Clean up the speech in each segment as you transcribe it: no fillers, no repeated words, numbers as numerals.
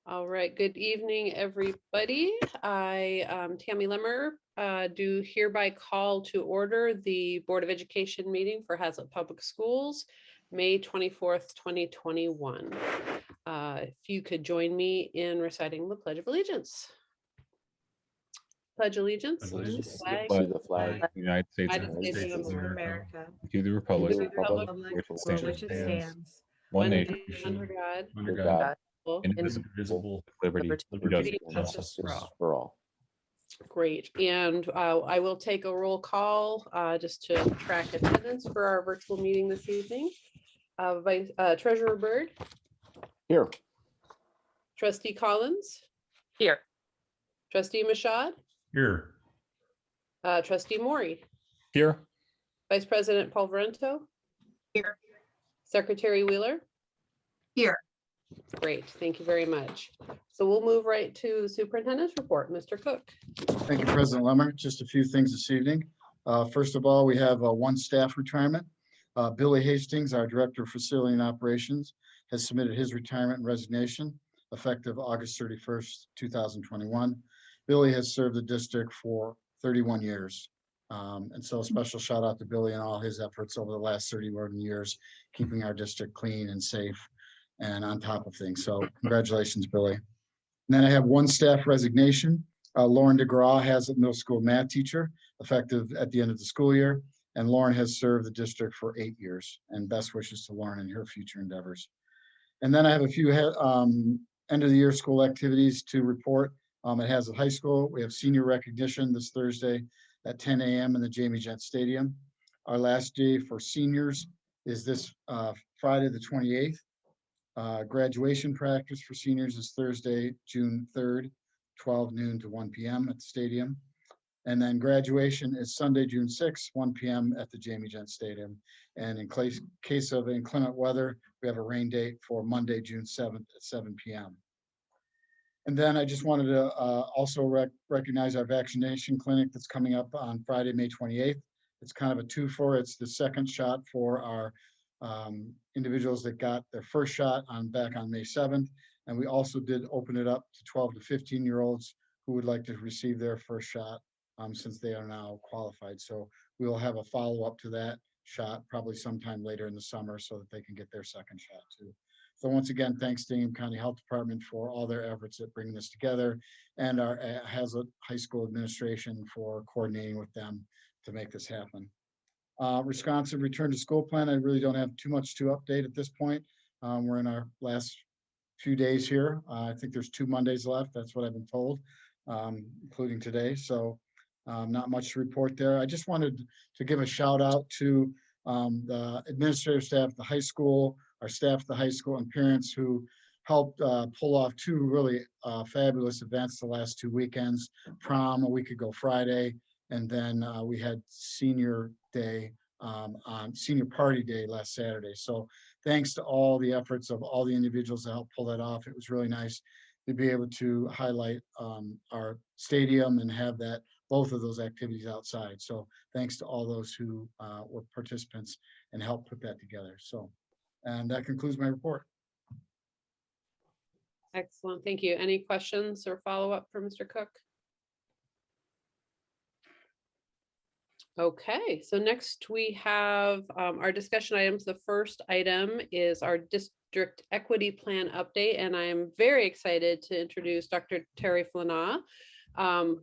All right, good evening, everybody. I, Tammy Lemmer, do hereby call to order the Board of Education meeting for Hazlet Public Schools, May 24th, 2021. If you could join me in reciting the Pledge of Allegiance. Pledge allegiance to the flag of the United States of of America, to the republic for which it stands, one nation under God, under God, indivisible, liberty liberty and justice for all. Great, and I will take a roll call just to track attendance for our virtual meeting this evening. Treasurer Byrd. Here. Trustee Collins. Here. Trustee Mashad. Here. Trustee Maury. Here. Vice President Polverento. Here. Secretary Wheeler. Here. Great, thank you very much. So we'll move right to the superintendent's report. Mr. Cook. Thank you, President Lemmer. Just a few things this evening. First of all, we have one staff retirement. Billy Hastings, our Director of Facility and Operations, has submitted his retirement and resignation effective August 31st, 2021. Billy has served the district for 31 years. And so a special shout out to Billy and all his efforts over the last 31 years, keeping our district clean and safe and on top of things. So congratulations, Billy. And then I have one staff resignation. Lauren DeGraw has a middle school math teacher effective at the end of the school year. And Lauren has served the district for 8 years, and best wishes to Lauren in her future endeavors. And then I have a few end of the year school activities to report. At Hazlet High School, we have senior recognition this Thursday at 10 a.m. in the Jamie Jent Stadium. Our last day for seniors is this Friday, the 28th. Graduation practice for seniors is Thursday, June 3rd, 12 noon to 1 p.m. at the stadium. And then graduation is Sunday, June 6th, 1 p.m. at the Jamie Jent Stadium. And in case of inclement weather, we have a rain date for Monday, June 7th at 7 p.m. And then I just wanted to also recognize our vaccination clinic that's coming up on Friday, May 28th. It's kind of a two-for. It's the second shot for our individuals that got their first shot back on May 7th. And we also did open it up to 12 to 15-year-olds who would like to receive their first shot since they are now qualified. So we will have a follow-up to that shot probably sometime later in the summer so that they can get their second shot too. So once again, thanks to Ingham County Health Department for all their efforts at bringing this together, and our Hazlet High School administration for coordinating with them to make this happen. Responsive return to school plan, I really don't have too much to update at this point. We're in our last few days here. I think there's 2 Mondays left. That's what I've been told, including today. So not much to report there. I just wanted to give a shout out to the administrative staff at the high school, our staff at the high school, and parents who helped pull off 2 really fabulous events the last 2 weekends. Prom a week ago Friday, and then we had senior day on senior party day last Saturday. So thanks to all the efforts of all the individuals that helped pull that off. It was really nice to be able to highlight our stadium and have both of those activities outside. So thanks to all those who were participants and helped put that together. So, and that concludes my report. Excellent, thank you. Any questions or follow-up for Mr. Cook? Okay, so next we have our discussion items. The first item is our district equity plan update, and I am very excited to introduce Dr. Terry Flanaugh.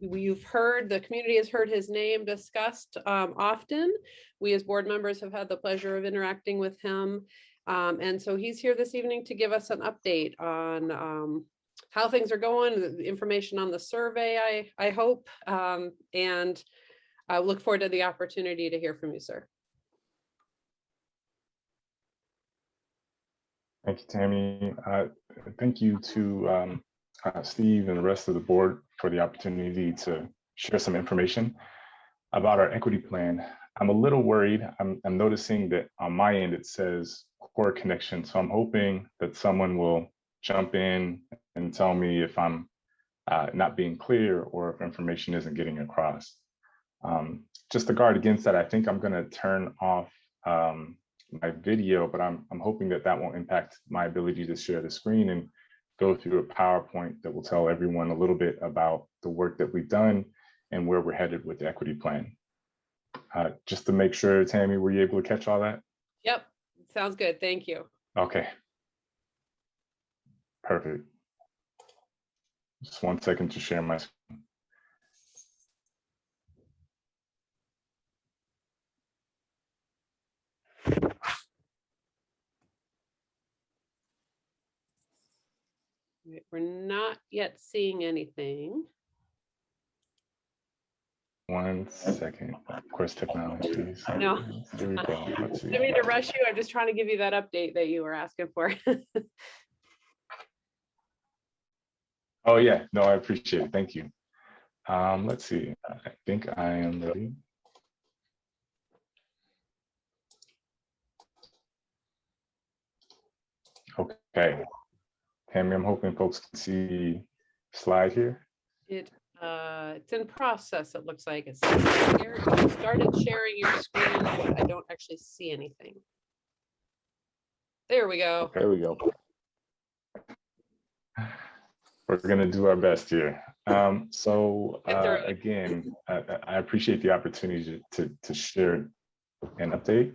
You've heard, the community has heard his name discussed often. We as board members have had the pleasure of interacting with him. And so he's here this evening to give us an update on how things are going, the information on the survey, I hope, and I look forward to the opportunity to hear from you, sir. Thank you, Tammy. Thank you to Steve and the rest of the board for the opportunity to share some information about our equity plan. I'm a little worried. I'm noticing that on my end, it says core connection. So I'm hoping that someone will jump in and tell me if I'm not being clear or if information isn't getting across. Just to guard against that, I think I'm gonna turn off my video, but I'm hoping that that won't impact my ability to share the screen and go through a PowerPoint that will tell everyone a little bit about the work that we've done and where we're headed with the equity plan. Just to make sure, Tammy, were you able to catch all that? Yep, sounds good. Thank you. Okay. Perfect. Just 1 second to share my screen. We're not yet seeing anything. 1 second. Of course, technology. No. Here we go. Let's see. I didn't mean to rush you. I'm just trying to give you that update that you were asking for. Oh yeah, no, I appreciate it. Thank you. Let's see. I think I am ready. Okay. Tammy, I'm hoping folks can see the slide here. It's in process. It looks like it's here. You started sharing your screen, but I don't actually see anything. There we go. There we go. We're going to do our best here. Again, I appreciate the opportunity to share an update.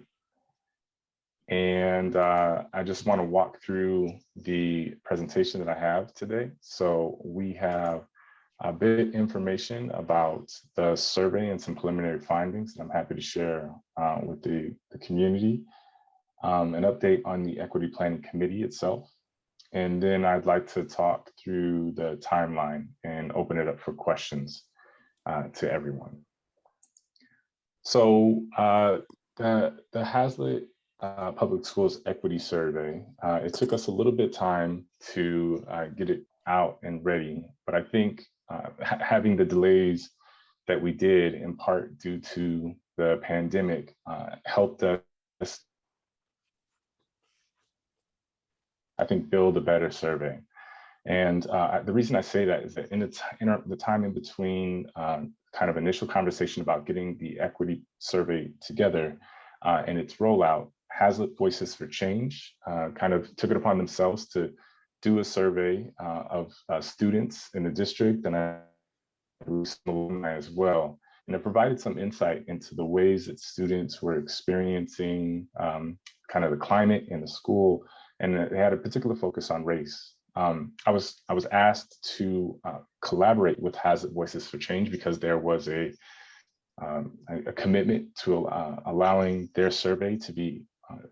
And I just want to walk through the presentation that I have today. So we have a bit of information about the survey and some preliminary findings that I'm happy to share with the community, an update on the Equity Planning Committee itself. And then I'd like to talk through the timeline and open it up for questions to everyone. So the Hazlitt Public Schools Equity Survey, it took us a little bit of time to get it out and ready, but I think having the delays that we did in part due to the pandemic helped us, I think, build a better survey. And the reason I say that is that in the time in between kind of initial conversation about getting the equity survey together and its rollout, Hazlitt Voices for Change kind of took it upon themselves to do a survey of students in the district and alumni as well. And it provided some insight into the ways that students were experiencing kind of the climate in the school, and they had a particular focus on race. I was asked to collaborate with Hazlitt Voices for Change because there was a commitment to allowing their survey to be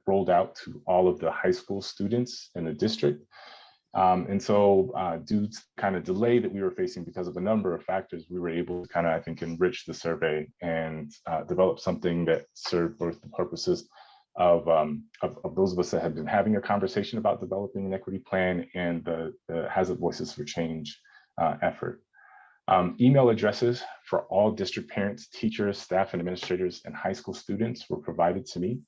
rolled out to all of the high school students in the district. And so due to kind of delay that we were facing because of a number of factors, we were able to kind of, I think, enrich the survey and develop something that served both the purposes of those of us that have been having a conversation about developing an equity plan and the Hazlitt Voices for Change effort. Email addresses for all district parents, teachers, staff, and administrators, and high school students were provided to me,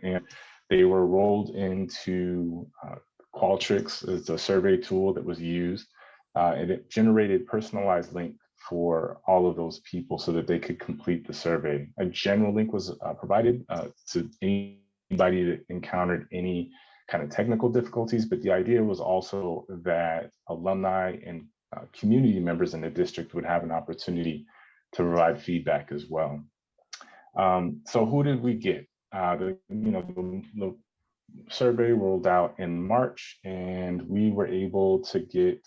and they were rolled into Qualtrics. It's a survey tool that was used, and it generated personalized link for all of those people so that they could complete the survey. A general link was provided to anybody that encountered any kind of technical difficulties, but the idea was also that alumni and community members in the district would have an opportunity to provide feedback as well. So who did we get? The survey rolled out in March, and we were able to get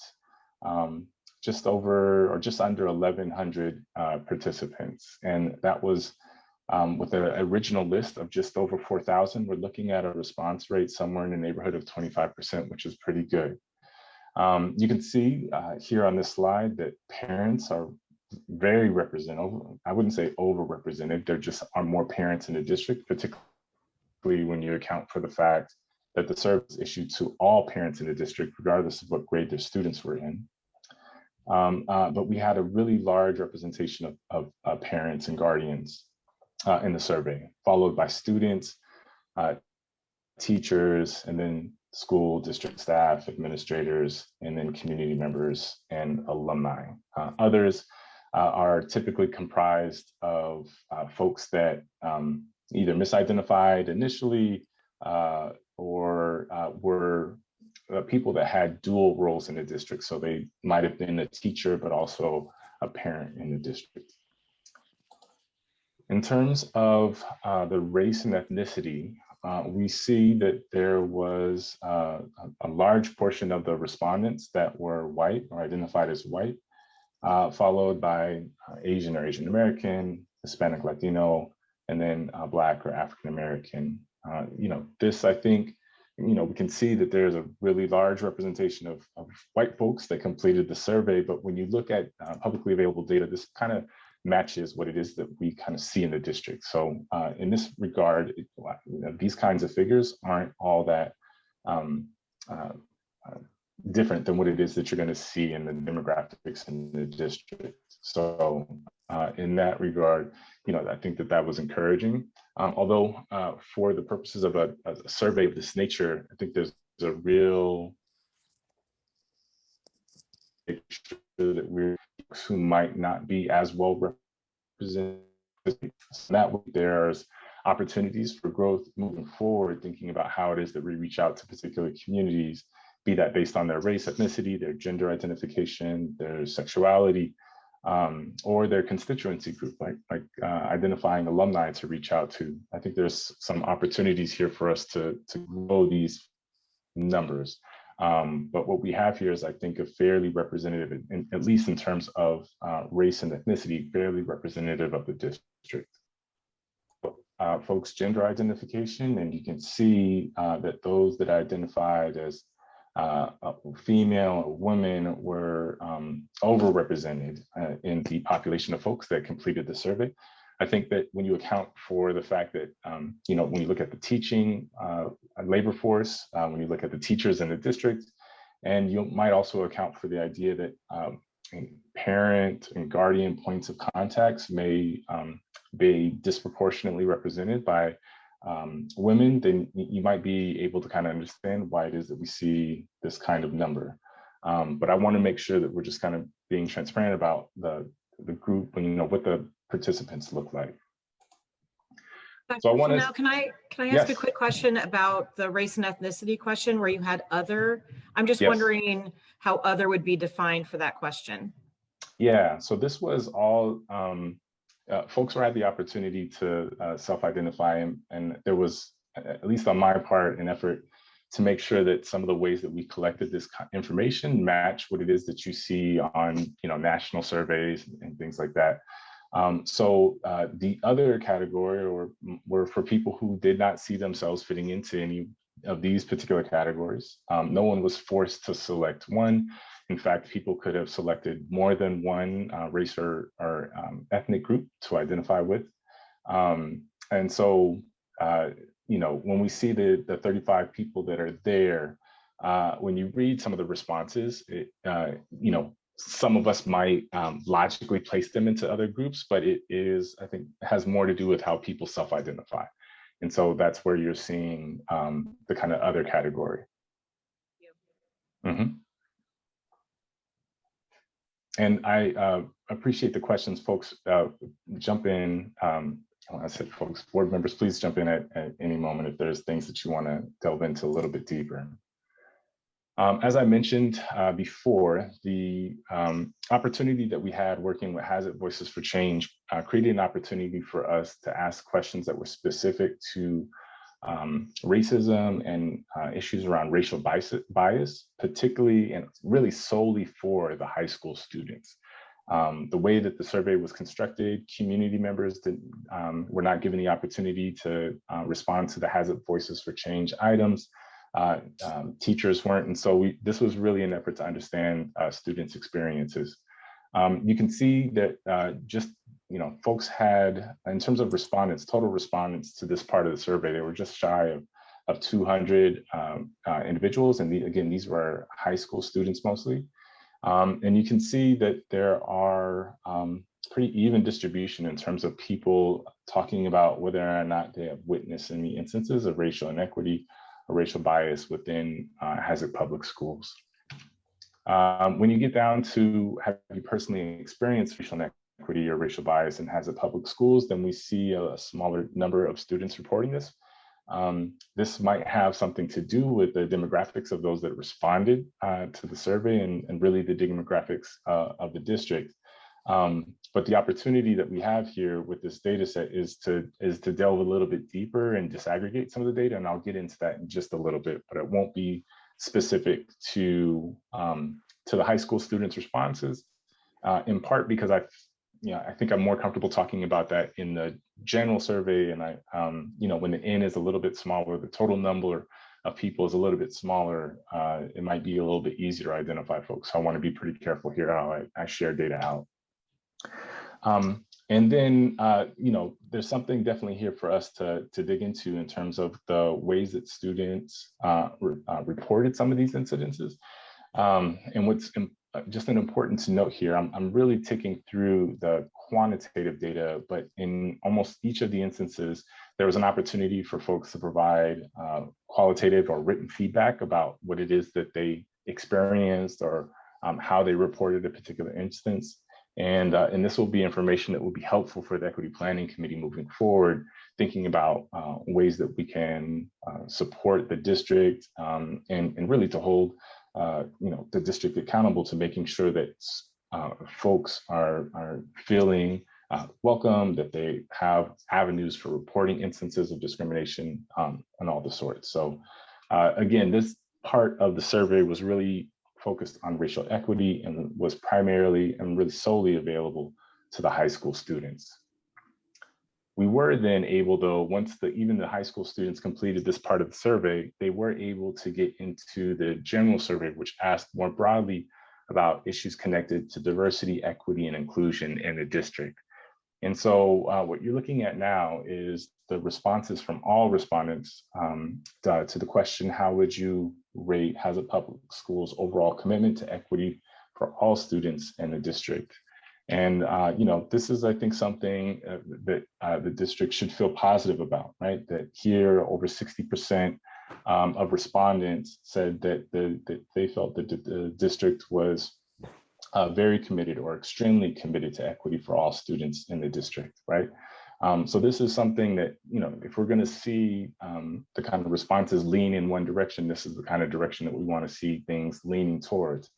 just over or just under 1,100 participants. And that was with an original list of just over 4,000. We're looking at a response rate somewhere in the neighborhood of 25%, which is pretty good. You can see here on this slide that parents are very represented. I wouldn't say overrepresented. There just are more parents in the district, particularly when you account for the fact that the survey is issued to all parents in the district, regardless of what grade their students were in. But we had a really large representation of parents and guardians in the survey, followed by students, teachers, and then school district staff, administrators, and then community members and alumni. Others are typically comprised of folks that either misidentified initially or were people that had dual roles in the district. So they might have been a teacher, but also a parent in the district. In terms of the race and ethnicity, we see that there was a large portion of the respondents that were white or identified as white, followed by Asian or Asian American, Hispanic, Latino, and then Black or African American. This, I think, we can see that there's a really large representation of white folks that completed the survey, but when you look at publicly available data, this kind of matches what it is that we kind of see in the district. So in this regard, these kinds of figures aren't all that different than what it is that you're going to see in the demographics in the district. So in that regard, I think that was encouraging. Although for the purposes of a survey of this nature, I think there's a real picture that we're who might not be as well represented. So that way there's opportunities for growth moving forward, thinking about how it is that we reach out to particular communities, be that based on their race, ethnicity, their gender identification, their sexuality, or their constituency group, like identifying alumni to reach out to. I think there's some opportunities here for us to grow these numbers. But what we have here is, I think, a fairly representative, at least in terms of race and ethnicity, fairly representative of the district. Folks' gender identification, and you can see that those that identified as female or women were overrepresented in the population of folks that completed the survey. I think that when you account for the fact that, when you look at the teaching labor force, when you look at the teachers in the district, and you might also account for the idea that parent and guardian points of contacts may be disproportionately represented by women, then you might be able to kind of understand why it is that we see this kind of number. But I want to make sure that we're just kind of being transparent about the group and what the participants look like. So I want to. Can I ask yes. a quick question about the race and ethnicity question where you had other? I'm just wondering how other would be defined for that question. Yeah, so this was all folks were had the opportunity to self-identify, and there was, at least on my part, an effort to make sure that some of the ways that we collected this information match what it is that you see on national surveys and things like that. So the other category were for people who did not see themselves fitting into any of these particular categories. No one was forced to select one. In fact, people could have selected more than one race or ethnic group to identify with. And so, when we see the 35 people that are there, when you read some of the responses, some of us might logically place them into other groups, but it is, I think, has more to do with how people self-identify. And so that's where you're seeing the kind of other category. Mm-hmm. And I appreciate the questions, folks. Jump in. I said, folks, board members, please jump in at any moment if there's things that you want to delve into a little bit deeper. As I mentioned before, the opportunity that we had working with Hazard Voices for Change created an opportunity for us to ask questions that were specific to racism and issues around racial bias, particularly and really solely for the high school students. The way that the survey was constructed, community members were not given the opportunity to respond to the Hazard Voices for Change items. Teachers weren't, and so this was really an effort to understand students' experiences. You can see that folks had, in terms of respondents, total respondents to this part of the survey, they were just shy of 200 individuals, and again, these were high school students mostly. And you can see that there are pretty even distribution in terms of people talking about whether or not they have witnessed any instances of racial inequity or racial bias within Hazard Public Schools. When you get down to have you personally experienced racial inequity or racial bias in Hazard Public Schools, then we see a smaller number of students reporting this. This might have something to do with the demographics of those that responded to the survey and really the demographics of the district. But the opportunity that we have here with this data set is to delve a little bit deeper and disaggregate some of the data. And I'll get into that in just a little bit, but it won't be specific to the high school students' responses, in part because I think I'm more comfortable talking about that in the general survey. And when the N is a little bit smaller, the total number of people is a little bit smaller, it might be a little bit easier to identify folks. So I want to be pretty careful here how I share data out. And then, there's something definitely here for us to dig into in terms of the ways that students reported some of these incidences. And what's just an important to note here, I'm really taking through the quantitative data, but in almost each of the instances, there was an opportunity for folks to provide qualitative or written feedback about what it is that they experienced or how they reported a particular instance. And this will be information that will be helpful for the Equity Planning Committee moving forward, thinking about ways that we can support the district and really to hold the district accountable to making sure that folks are feeling welcome, that they have avenues for reporting instances of discrimination and all the sorts. So again, this part of the survey was really focused on racial equity and was primarily and really solely available to the high school students. We were then able, though, once even the high school students completed this part of the survey, they were able to get into the general survey, which asked more broadly about issues connected to diversity, equity, and inclusion in the district. And so what you're looking at now is the responses from all respondents to the question, how would you rate Hazard Public Schools' overall commitment to equity for all students in the district? And this is, I think, something that the district should feel positive about, right? That here, over 60% of respondents said that they felt that the district was very committed or extremely committed to equity for all students in the district, right? So this is something that, if we're going to see the kind of responses lean in one direction, this is the kind of direction that we want to see things leaning towards.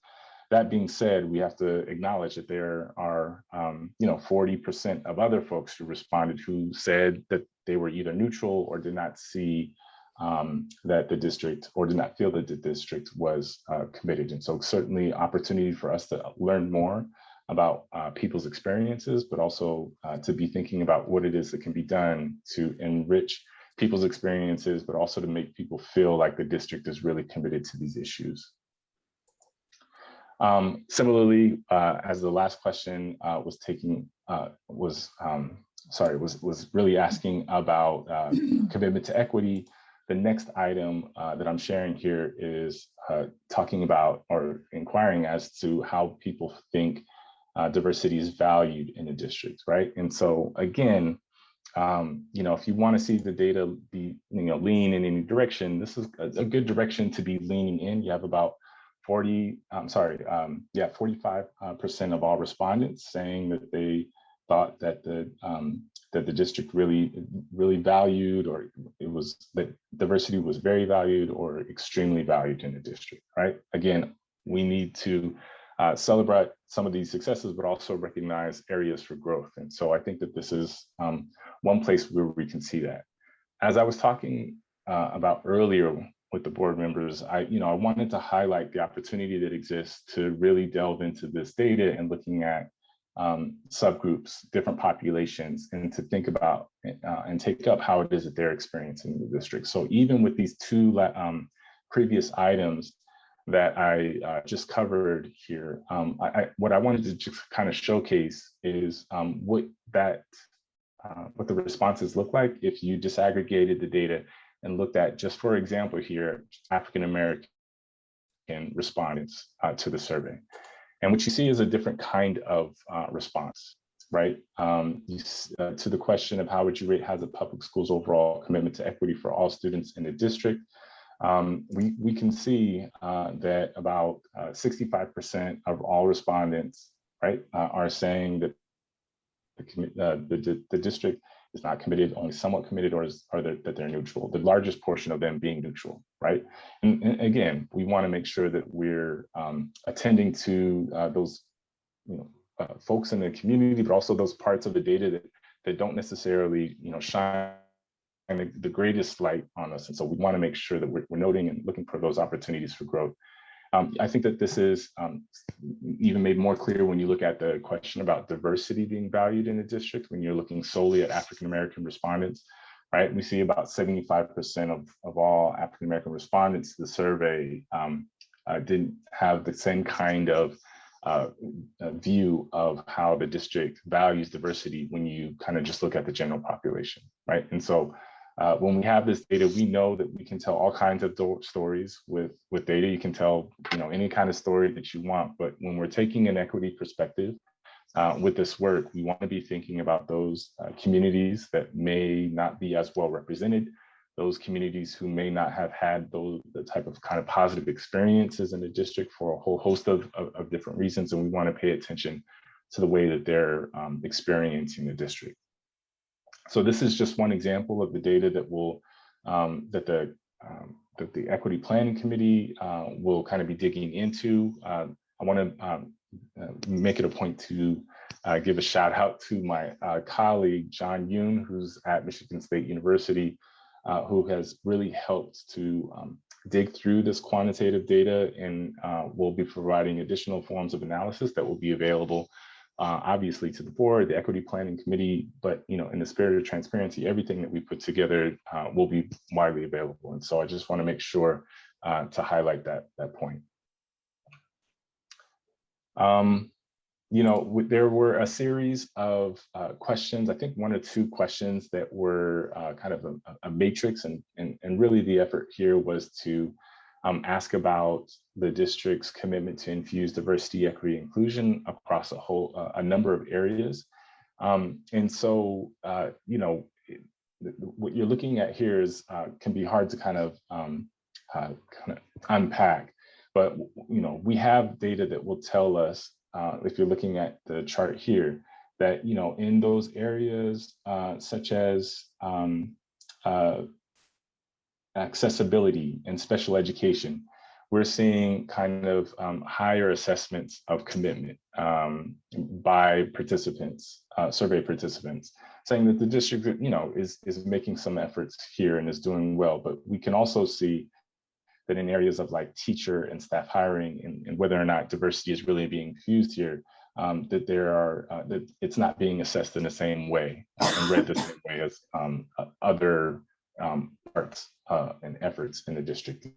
That being said, we have to acknowledge that there are, 40% of other folks who responded who said that they were either neutral or did not see that the district or did not feel that the district was committed. And so certainly opportunity for us to learn more about people's experiences, but also to be thinking about what it is that can be done to enrich people's experiences, but also to make people feel like the district is really committed to these issues. Similarly, as the last question was really asking about commitment to equity, the next item that I'm sharing here is talking about or inquiring as to how people think diversity is valued in the district, right? And so again, if you want to see the data be, lean in any direction, this is a good direction to be leaning in. You have about 45% of all respondents saying that they thought that the district really valued, or that diversity was very valued or extremely valued in the district, right? Again, we need to celebrate some of these successes, but also recognize areas for growth. And so I think that this is one place where we can see that. As I was talking about earlier with the board members, I wanted to highlight the opportunity that exists to really delve into this data and looking at subgroups, different populations, and to think about and take up how it is that they're experiencing the district. So even with these two previous items that I just covered here, what I wanted to just kind of showcase is what the responses look like if you disaggregated the data and looked at, just for example here, African-American respondents to the survey. And what you see is a different kind of response, right? To the question of how would you rate Hazard Public Schools' overall commitment to equity for all students in the district, we can see that about 65% of all respondents, right, are saying that the district is not committed, only somewhat committed, or that they're neutral, the largest portion of them being neutral, right? And again, we want to make sure that we're attending to those folks in the community, but also those parts of the data that don't necessarily shine the greatest light on us. And so we want to make sure that we're noting and looking for those opportunities for growth. I think that this is even made more clear when you look at the question about diversity being valued in the district, when you're looking solely at African-American respondents, right? We see about 75% of all African-American respondents to the survey didn't have the same kind of view of how the district values diversity when you kind of just look at the general population, right? And so when we have this data, we know that we can tell all kinds of stories with data. You can tell any kind of story that you want, but when we're taking an equity perspective with this work, we want to be thinking about those communities that may not be as well represented, those communities who may not have had the type of kind of positive experiences in the district for a whole host of different reasons, and we want to pay attention to the way that they're experiencing the district. So this is just one example of the data that will that the Equity Planning Committee will kind of be digging into. I want to make it a point to give a shout out to my colleague John Yoon, who's at Michigan State University, who has really helped to dig through this quantitative data, and will be providing additional forms of analysis that will be available obviously to the board, the Equity Planning Committee, but in the spirit of transparency, everything that we put together will be widely available. And so I just want to make sure to highlight that point. There were a series of questions, I think 1 or 2 questions that were kind of a matrix, and really the effort here was to ask about the district's commitment to infuse diversity, equity, inclusion across a number of areas. And so, what you're looking at here is can be hard to kind of unpack, but we have data that will tell us, if you're looking at the chart here, that in those areas such as accessibility and special education, we're seeing kind of higher assessments of commitment by participants, survey participants, saying that the district, is making some efforts here and is doing well. But we can also see that in areas of like teacher and staff hiring, and whether or not diversity is really being infused here, that it's not being assessed in the same way and read the same way as other parts and efforts in the district.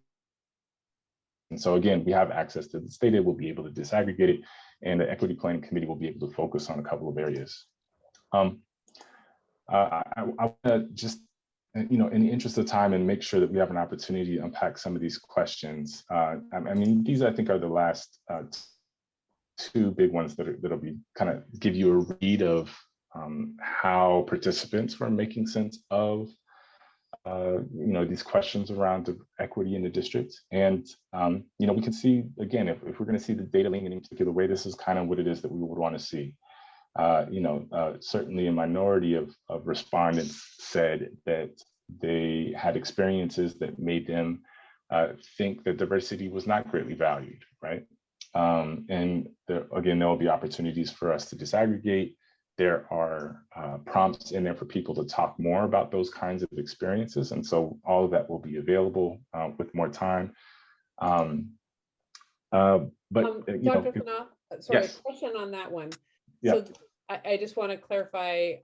And so again, we have access to this data, we'll be able to disaggregate it, and the Equity Planning Committee will be able to focus on a couple of areas. I want to just, in the interest of time, and make sure that we have an opportunity to unpack some of these questions. I mean, these I think are the last 2 big ones that'll be kind of give you a read of how participants were making sense of these questions around the equity in the district. And we can see, again, if we're going to see the data link in a particular way, this is kind of what it is that we would want to see. Certainly a minority of respondents said that they had experiences that made them think that diversity was not greatly valued, right? And again, there will be opportunities for us to disaggregate. There are prompts in there for people to talk more about those kinds of experiences. And so all of that will be available with more time. Dr. Fana, sorry, yes. A question on that one. Yeah. So I just want to clarify,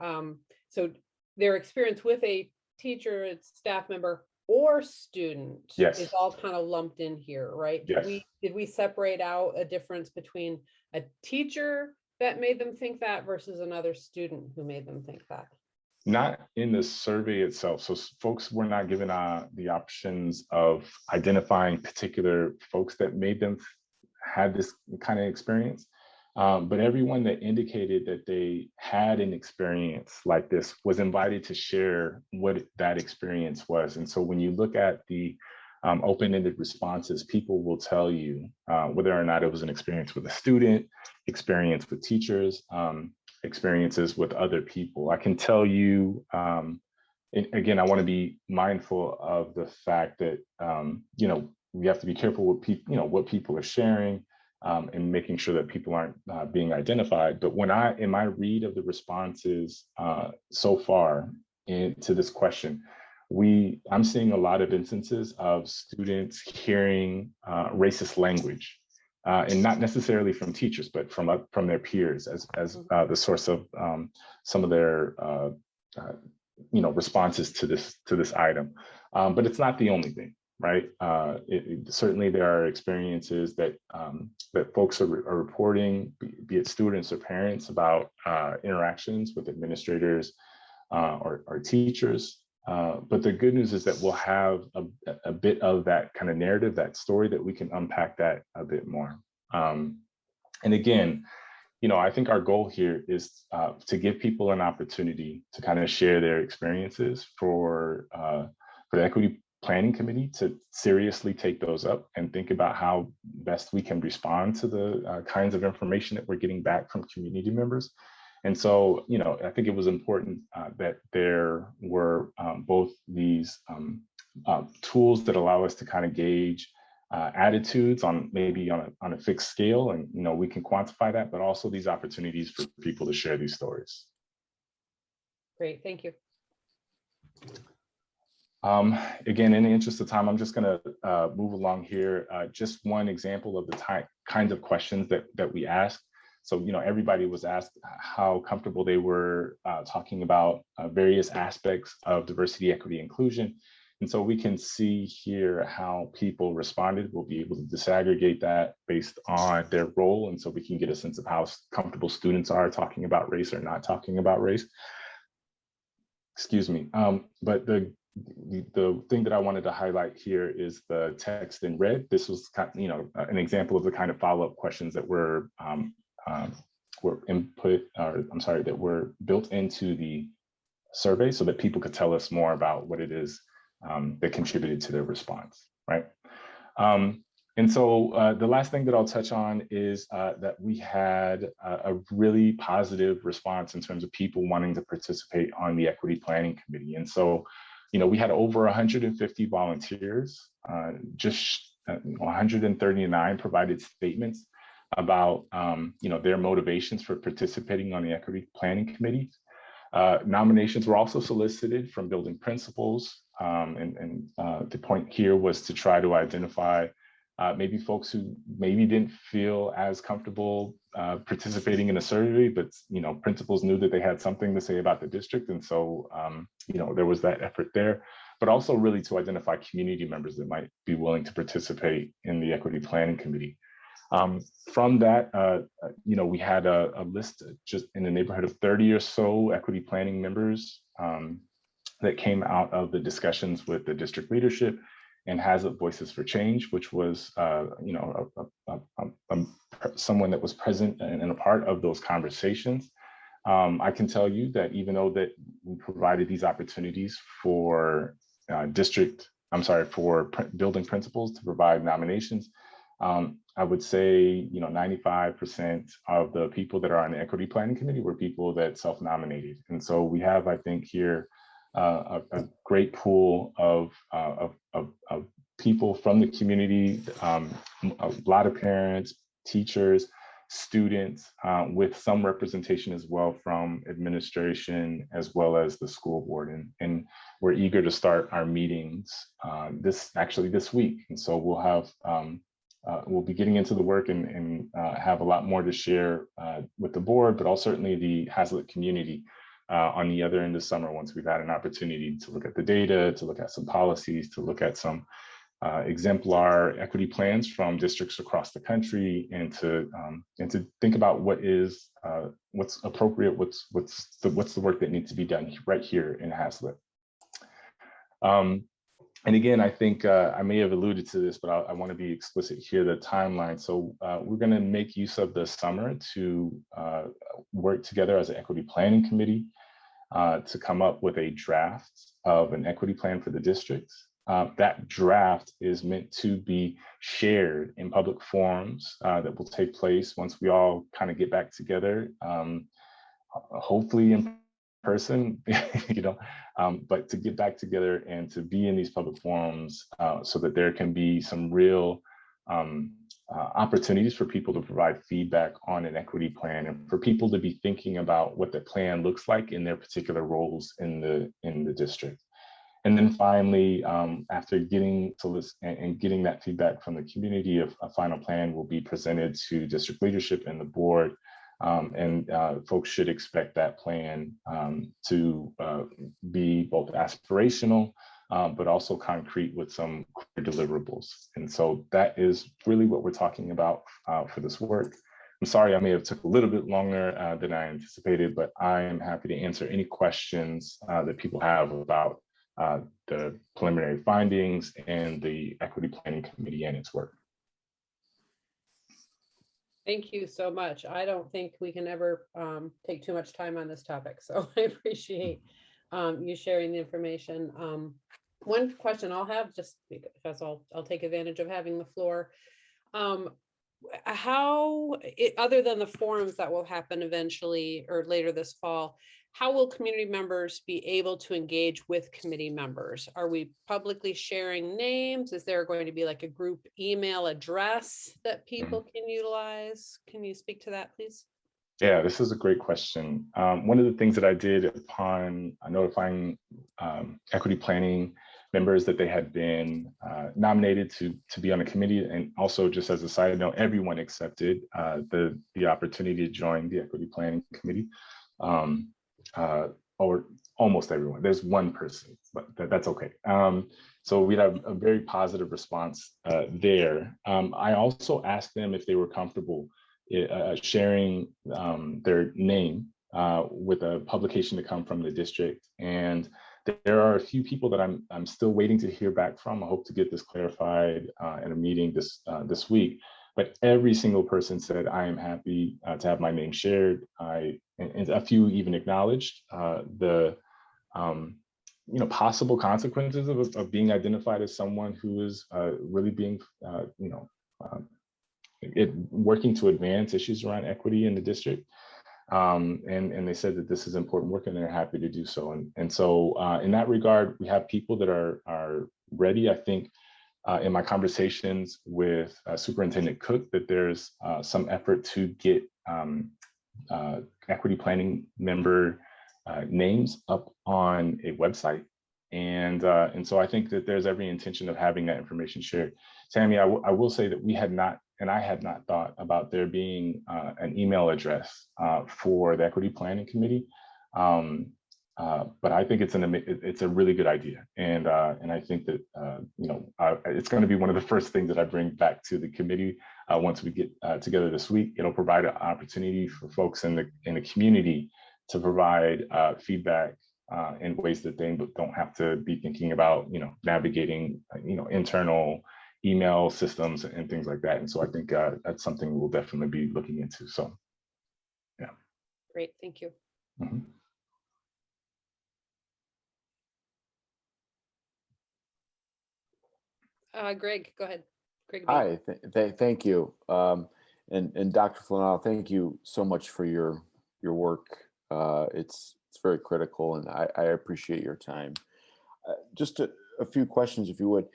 so their experience with a teacher, staff member, or student Yes. is all kind of lumped in here, right? Yes. Did we separate out a difference between a teacher that made them think that versus another student who made them think that? Not in the survey itself. So folks were not given the options of identifying particular folks that made them had this kind of experience. But everyone that indicated that they had an experience like this was invited to share what that experience was. And so when you look at the open-ended responses, people will tell you whether or not it was an experience with a student, experience with teachers, experiences with other people. I can tell you, again, I want to be mindful of the fact that, we have to be careful with people, what people are sharing, and making sure that people aren't being identified. But in my read of the responses so far to this question, I'm seeing a lot of instances of students hearing racist language, and not necessarily from teachers, but from their peers as the source of some of their responses to this item. But it's not the only thing, right? Certainly there are experiences that folks are reporting, be it students or parents, about interactions with administrators or teachers. But the good news is that we'll have a bit of that kind of narrative, that story, that we can unpack that a bit more. And again, I think our goal here is to give people an opportunity to kind of share their experiences for the Equity Planning Committee to seriously take those up and think about how best we can respond to the kinds of information that we're getting back from community members. And so, I think it was important that there were both these tools that allow us to kind of gauge attitudes on a fixed scale, and we can quantify that, but also these opportunities for people to share these stories. Great, thank you. Again, in the interest of time, I'm just going to move along here. Just one example of the kinds of questions that we asked. So, everybody was asked how comfortable they were talking about various aspects of diversity, equity, inclusion. And so we can see here how people responded. We'll be able to disaggregate that based on their role. And so we can get a sense of how comfortable students are talking about race or not talking about race. Excuse me. But the thing that I wanted to highlight here is the text in red. This was an example of the kind of follow-up questions that were that were built into the survey so that people could tell us more about what it is that contributed to their response, right? And so the last thing that I'll touch on is that we had a really positive response in terms of people wanting to participate on the Equity Planning Committee. And so, we had over 150 volunteers, just 139 provided statements about, their motivations for participating on the Equity Planning Committee. Nominations were also solicited from building principals. And the point here was to try to identify maybe folks who maybe didn't feel as comfortable participating in a survey, but principals knew that they had something to say about the district. And so, there was that effort there, but also really to identify community members that might be willing to participate in the Equity Planning Committee. From that, we had a list just in the neighborhood of 30 or so equity planning members that came out of the discussions with the district leadership and Hazlet Voices for Change, which was, someone that was present and a part of those conversations. I can tell you that even though that we provided these opportunities for building principals to provide nominations, I would say, 95% of the people that are on the Equity Planning Committee were people that self-nominated. And so we have, I think, here a great pool of people from the community, a lot of parents, teachers, students, with some representation as well from administration as well as the school board. And we're eager to start our meetings this week. And so we'll have we'll be getting into the work and have a lot more to share with the board, but also certainly the Hazlet community on the other end of summer, once we've had an opportunity to look at the data, to look at some policies, to look at some exemplar equity plans from districts across the country, and to think about what's appropriate, what's the work that needs to be done right here in Hazlet. And again, I think I may have alluded to this, but I want to be explicit here, the timeline. So we're going to make use of the summer to work together as an equity planning committee to come up with a draft of an equity plan for the district. That draft is meant to be shared in public forums that will take place once we all kind of get back together hopefully in person, but to get back together and to be in these public forums so that there can be some real opportunities for people to provide feedback on an equity plan and for people to be thinking about what the plan looks like in their particular roles in the district. And then finally, after getting to listen and getting that feedback from the community, a final plan will be presented to district leadership and the board. Folks should expect that plan to be both aspirational, but also concrete with some clear deliverables. And so that is really what we're talking about for this work. I'm sorry, I may have took a little bit longer than I anticipated, but I am happy to answer any questions that people have about the preliminary findings and the Equity Planning Committee and its work. Thank you so much. I don't think we can ever take too much time on this topic, so I appreciate you sharing the information. One question I'll have, just because I'll take advantage of having the floor. Other than the forums that will happen eventually or later this fall, how will community members be able to engage with committee members? Are we publicly sharing names? Is there going to be like a group email address that people can utilize? Can you speak to that, please? Yeah, this is a great question. One of the things that I did upon notifying equity planning members that they had been nominated to be on a committee, and also just as a side note, everyone accepted the opportunity to join the Equity Planning Committee. Or almost everyone. There's one person, but that's okay. So we have a very positive response there. I also asked them if they were comfortable sharing their name with a publication to come from the district. And there are a few people that I'm still waiting to hear back from. I hope to get this clarified in a meeting this week. But every single person said, I am happy to have my name shared. And a few even acknowledged the possible consequences of being identified as someone who is really being, working to advance issues around equity in the district. And they said that this is important work and they're happy to do so. And so in that regard, we have people that are ready. I think in my conversations with Superintendent Cook that there's some effort to get equity planning member names up on a website. And so I think that there's every intention of having that information shared. Tammy, I will say that we had not, and I had not thought about there being an email address for the Equity Planning Committee. But I think it's a really good idea, and I think that it's going to be one of the first things that I bring back to the committee once we get together this week. It'll provide an opportunity for folks in the community to provide feedback in ways that they don't have to be thinking about, navigating, internal email systems and things like that. And so I think that's something we'll definitely be looking into. So, yeah. Great, thank you. Mm-hmm. Greg, go ahead. Greg. Hi, thank you. And Dr. Flannel, thank you so much for your work. It's very critical, and I appreciate your time. Just a few questions, if you would.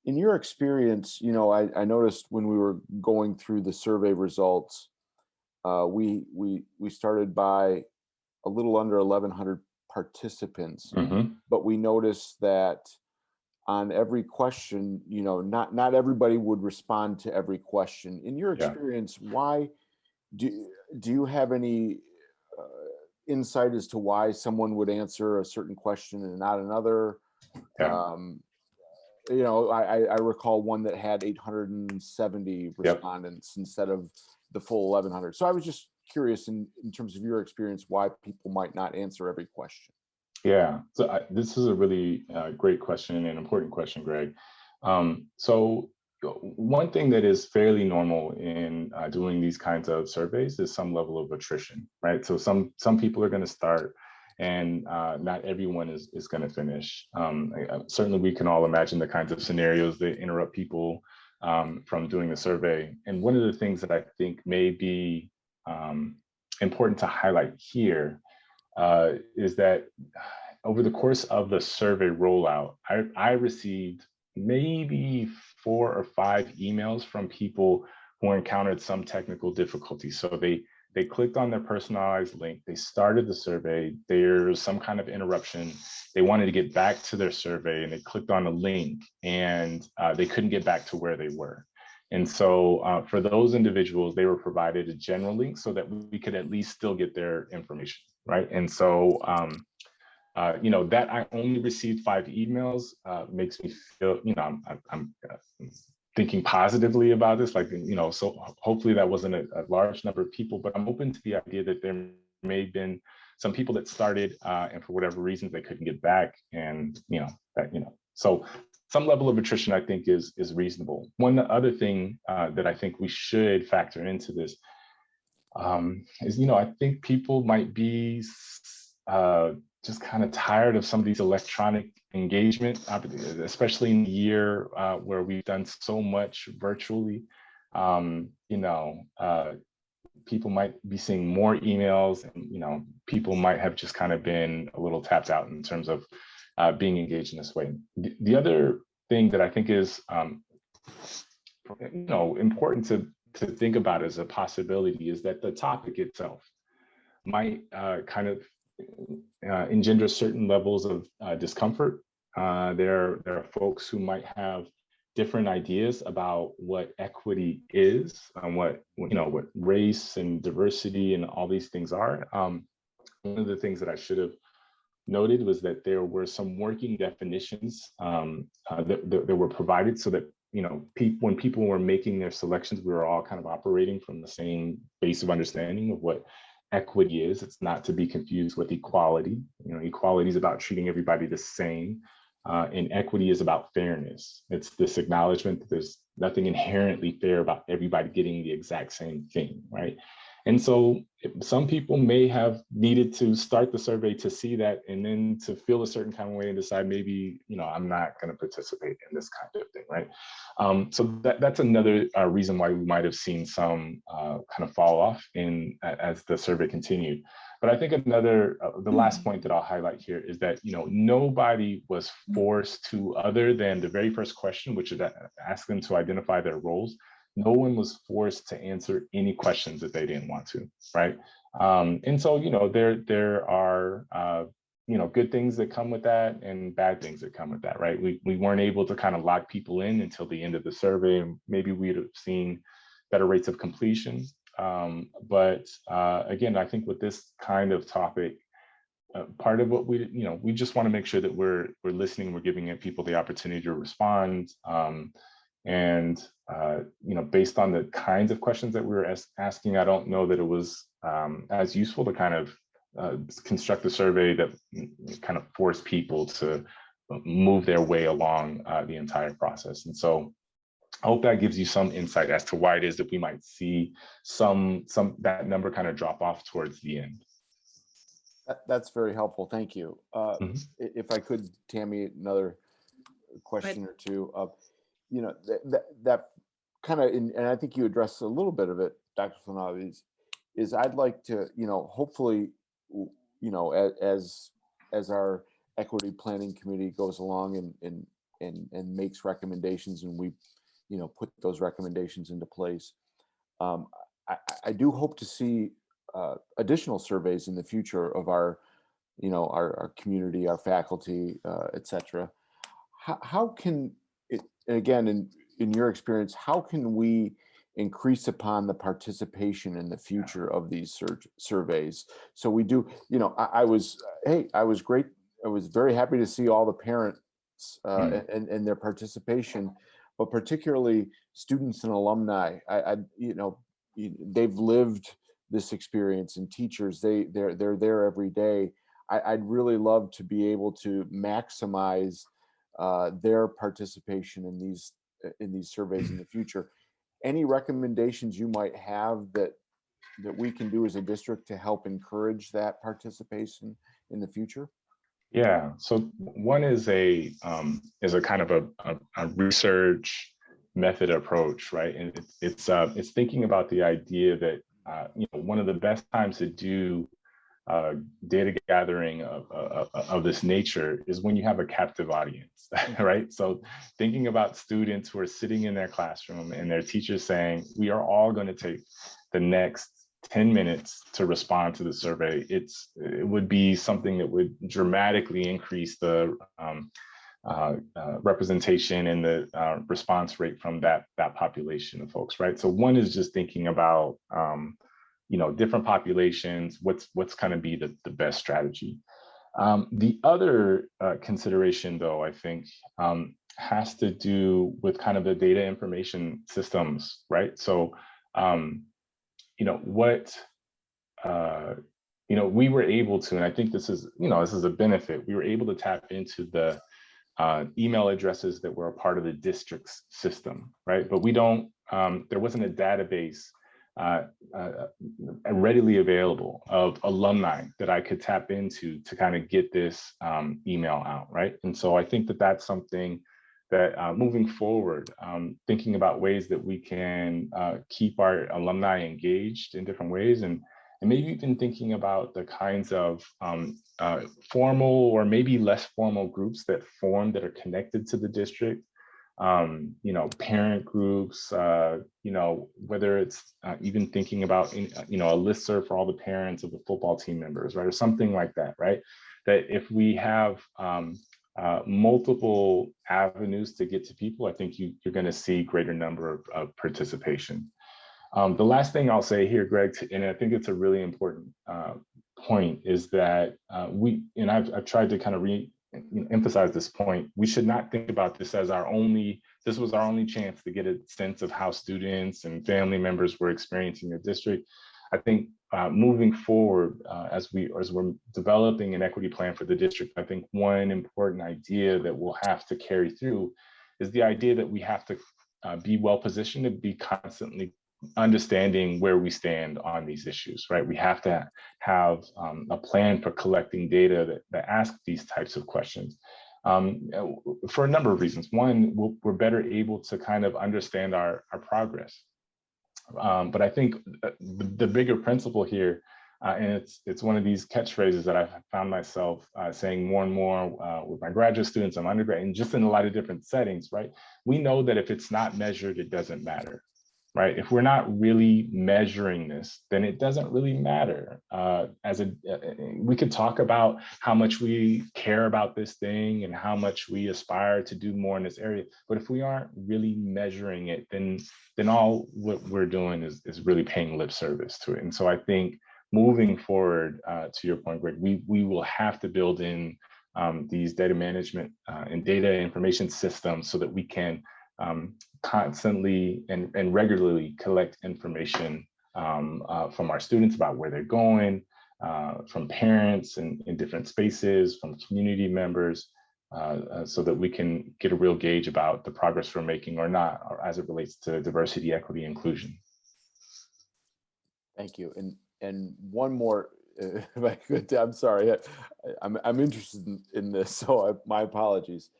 In your experience, I noticed when we were going through the survey results, we started by a little under 1,100 participants, but we noticed that on every question, not everybody would respond to every question. In your experience, why do you have any insight as to why someone would answer a certain question and not another? I recall one that had 870 respondents instead of the full 1,100. So I was just curious in terms of your experience, why people might not answer every question. Yeah, so this is a really great question and an important question, Greg. So one thing that is fairly normal in doing these kinds of surveys is some level of attrition, right? So some people are going to start and not everyone is going to finish. Certainly we can all imagine the kinds of scenarios that interrupt people from doing the survey. And one of the things that I think may be important to highlight here is that over the course of the survey rollout, I received maybe 4 or 5 emails from people who encountered some technical difficulty. So they clicked on their personalized link, they started the survey, there's some kind of interruption, they wanted to get back to their survey and they clicked on a link and they couldn't get back to where they were. And so for those individuals, they were provided a general link so that we could at least still get their information, right? And so, you know, that I only received 5 emails makes me feel, you know, I'm thinking positively about this, like, you know, so hopefully that wasn't a large number of people, but I'm open to the idea that there may have been some people that started and for whatever reasons they couldn't get back, and, you know, that, you know, so some level of attrition I think is reasonable. One other thing that I think we should factor into this is, you know, I think people might be just kind of tired of some of these electronic engagement, especially in the year where we've done so much virtually. You know, people might be seeing more emails, and, you know, people might have just kind of been a little tapped out in terms of being engaged in this way. The other thing that I think is, you know, important to think about as a possibility is that the topic itself might kind of engender certain levels of discomfort. There are folks who might have different ideas about what equity is and what, you know, what race and diversity and all these things are. One of the things that I should have noted was that there were some working definitions that were provided so that, you know, when people were making their selections, we were all kind of operating from the same base of understanding of what equity is. It's not to be confused with equality. You know, equality is about treating everybody the same, and equity is about fairness. It's this acknowledgement that there's nothing inherently fair about everybody getting the exact same thing, right? And so some people may have needed to start the survey to see that, and then to feel a certain kind of way and decide maybe, you know, I'm not going to participate in this kind of thing, right? So that's another reason why we might have seen some kind of fall off as the survey continued. But I think another, the last point that I'll highlight here is that, you know, nobody was forced to, other than the very first question, which is ask them to identify their roles. No one was forced to answer any questions that they didn't want to, right? And so, you know, there are, you know, good things that come with that and bad things that come with that, right? We weren't able to kind of lock people in until the end of the survey, and maybe we'd have seen better rates of completion. But again, I think with this kind of topic, part of what we, you know, we just want to make sure that we're listening, we're giving people the opportunity to respond. And, you know, based on the kinds of questions that we were asking, I don't know that it was as useful to kind of construct a survey that kind of forced people to move their way along the entire process. And so I hope that gives you some insight as to why it is that we might see that number kind of drop off towards the end. That's very helpful. Thank you. If I could, Tammy, another question or two. You know, that kind of, and I think you addressed a little bit of it, Dr. Flanagan, is I'd like to, you know, hopefully, you know, as our equity planning committee goes along and makes recommendations, and we, you know, put those recommendations into place, I do hope to see additional surveys in the future of our, you know, our community, our faculty, et cetera. How can it, again, in your experience, how can we increase upon the participation in the future of these surveys? So we do, you know, I was great. I was very happy to see all the parents and their participation, but particularly students and alumni. You know, they've lived this experience, and teachers, they're there every day. I'd really love to be able to maximize their participation in these surveys in the future. Any recommendations you might have that we can do as a district to help encourage that participation in the future? Yeah, so one is a kind of a research method approach, right? And it's thinking about the idea that you know, one of the best times to do data gathering of this nature is when you have a captive audience, right? So thinking about students who are sitting in their classroom and their teachers saying, we are all going to take the next 10 minutes to respond to the survey, it would be something that would dramatically increase the representation and the response rate from that population of folks, right? So one is just thinking about different populations, what's kind of be the best strategy. The other consideration, though, I think has to do with kind of the data information systems, right? So, we were able to, and I think this is a benefit, we were able to tap into the email addresses that were a part of the district's system, right? But we don't, there wasn't a database readily available of alumni that I could tap into to kind of get this email out, right? And so I think that that's something that moving forward, thinking about ways that we can keep our alumni engaged in different ways, and maybe even thinking about the kinds of formal or maybe less formal groups that form that are connected to the district, parent groups, whether it's even thinking about, a listserv for all the parents of the football team members, right? Or something like that, right? That if we have multiple avenues to get to people, I think you're going to see greater number of participation. The last thing I'll say here, Greg, and I think it's a really important point, is that I've tried to kind of emphasize this point. We should not think about this as this was our only chance to get a sense of how students and family members were experiencing the district. I think moving forward, as we're developing an equity plan for the district, I think one important idea that we'll have to carry through is the idea that we have to be well positioned to be constantly understanding where we stand on these issues, right? We have to have a plan for collecting data that ask these types of questions for a number of reasons. One, we're better able to kind of understand our progress. But I think the bigger principle here, and it's one of these catchphrases that I've found myself saying more and more with my graduate students, I'm undergrad, and just in a lot of different settings, right? We know that if it's not measured, it doesn't matter, right? If we're not really measuring this, then it doesn't really matter. We could talk about how much we care about this thing and how much we aspire to do more in this area, but if we aren't really measuring it, then all what we're doing is really paying lip service to it. And so I think moving forward, to your point, Greg, we will have to build in these data management and data information systems so that we can constantly and regularly collect information from our students about where they're going, from parents in different spaces, from community members, so that we can get a real gauge about the progress we're making or not, or as it relates to diversity, equity, inclusion. Thank you. And one more, if I could, I'm sorry, I'm interested in this, so my apologies.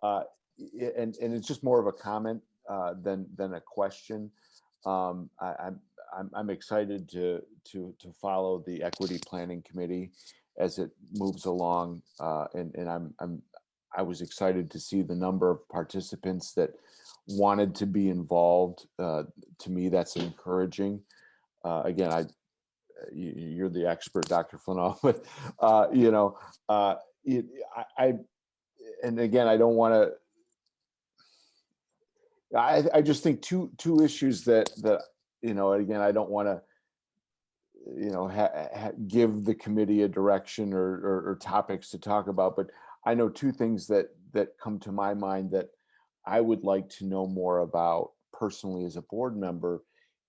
And it's just more of a comment than a question. I'm excited to follow the Equity Planning Committee as it moves along, and I was excited to see the number of participants that wanted to be involved. To me, that's encouraging. Again, you're the expert, Dr. Flanaugh, but and again, I don't want to. I just think two issues that again, I don't want to give the committee a direction or topics to talk about, but I know two things that come to my mind that I would like to know more about personally as a board member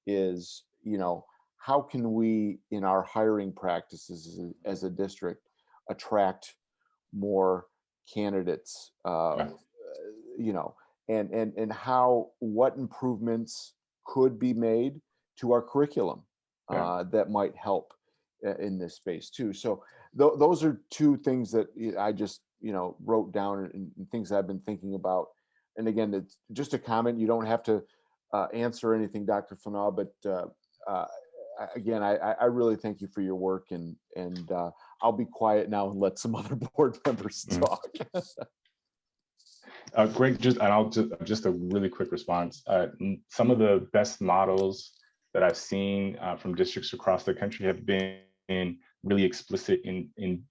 is, how can we in our hiring practices as a district attract more candidates, and what improvements could be made to our curriculum that might help in this space too. So those are two things that I just wrote down and things I've been thinking about. And again, it's just a comment. You don't have to answer anything, Dr. Flanaugh, but again, I really thank you for your work, and I'll be quiet now and let some other board members talk. Greg, just a really quick response. Some of the best models that I've seen from districts across the country have been really explicit in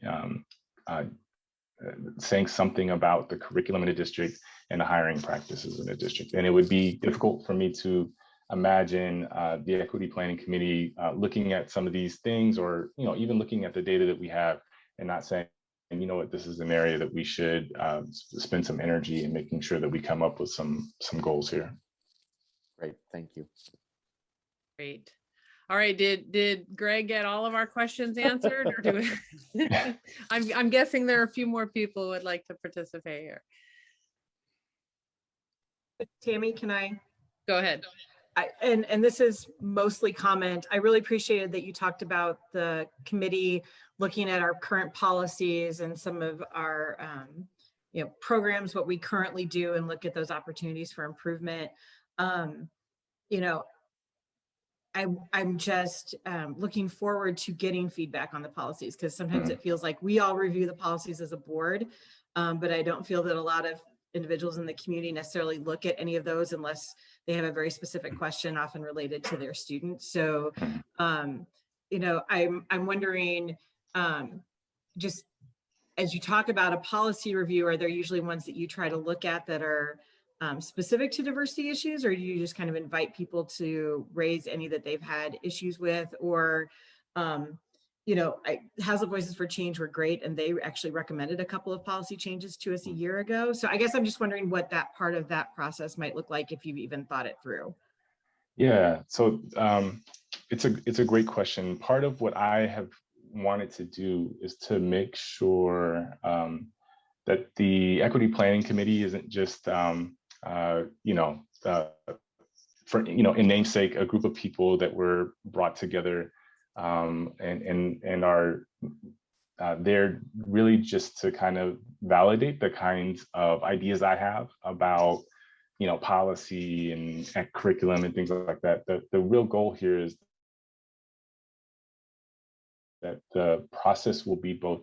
saying something about the curriculum in a district and the hiring practices in a district. And it would be difficult for me to imagine the Equity Planning Committee looking at some of these things, or even looking at the data that we have and not saying, you know what, this is an area that we should spend some energy in making sure that we come up with some goals here. Great, thank you. Great. All right, did Greg get all of our questions answered, or do we? I'm guessing there are a few more people who would like to participate here. Tammy, can I? Go ahead. And this is mostly comment. I really appreciated that you talked about the committee looking at our current policies and some of our programs, what we currently do, and look at those opportunities for improvement. I'm just looking forward to getting feedback on the policies, because sometimes it feels like we all review the policies as a board, but I don't feel that a lot of individuals in the community necessarily look at any of those unless they have a very specific question, often related to their students. So, I'm wondering, just as you talk about a policy review, are there usually ones that you try to look at that are specific to diversity issues, or do you just kind of invite people to raise any that they've had issues with? Or, House of Voices for Change were great, and they actually recommended a couple of policy changes to us a year ago. So I guess I'm just wondering what that part of that process might look like, if you've even thought it through. Yeah, so it's a great question. Part of what I have wanted to do is to make sure that the Equity Planning Committee isn't just in namesake, a group of people that were brought together and are there really just to kind of validate the kinds of ideas I have about policy and curriculum and things like that. The real goal here is that the process will be both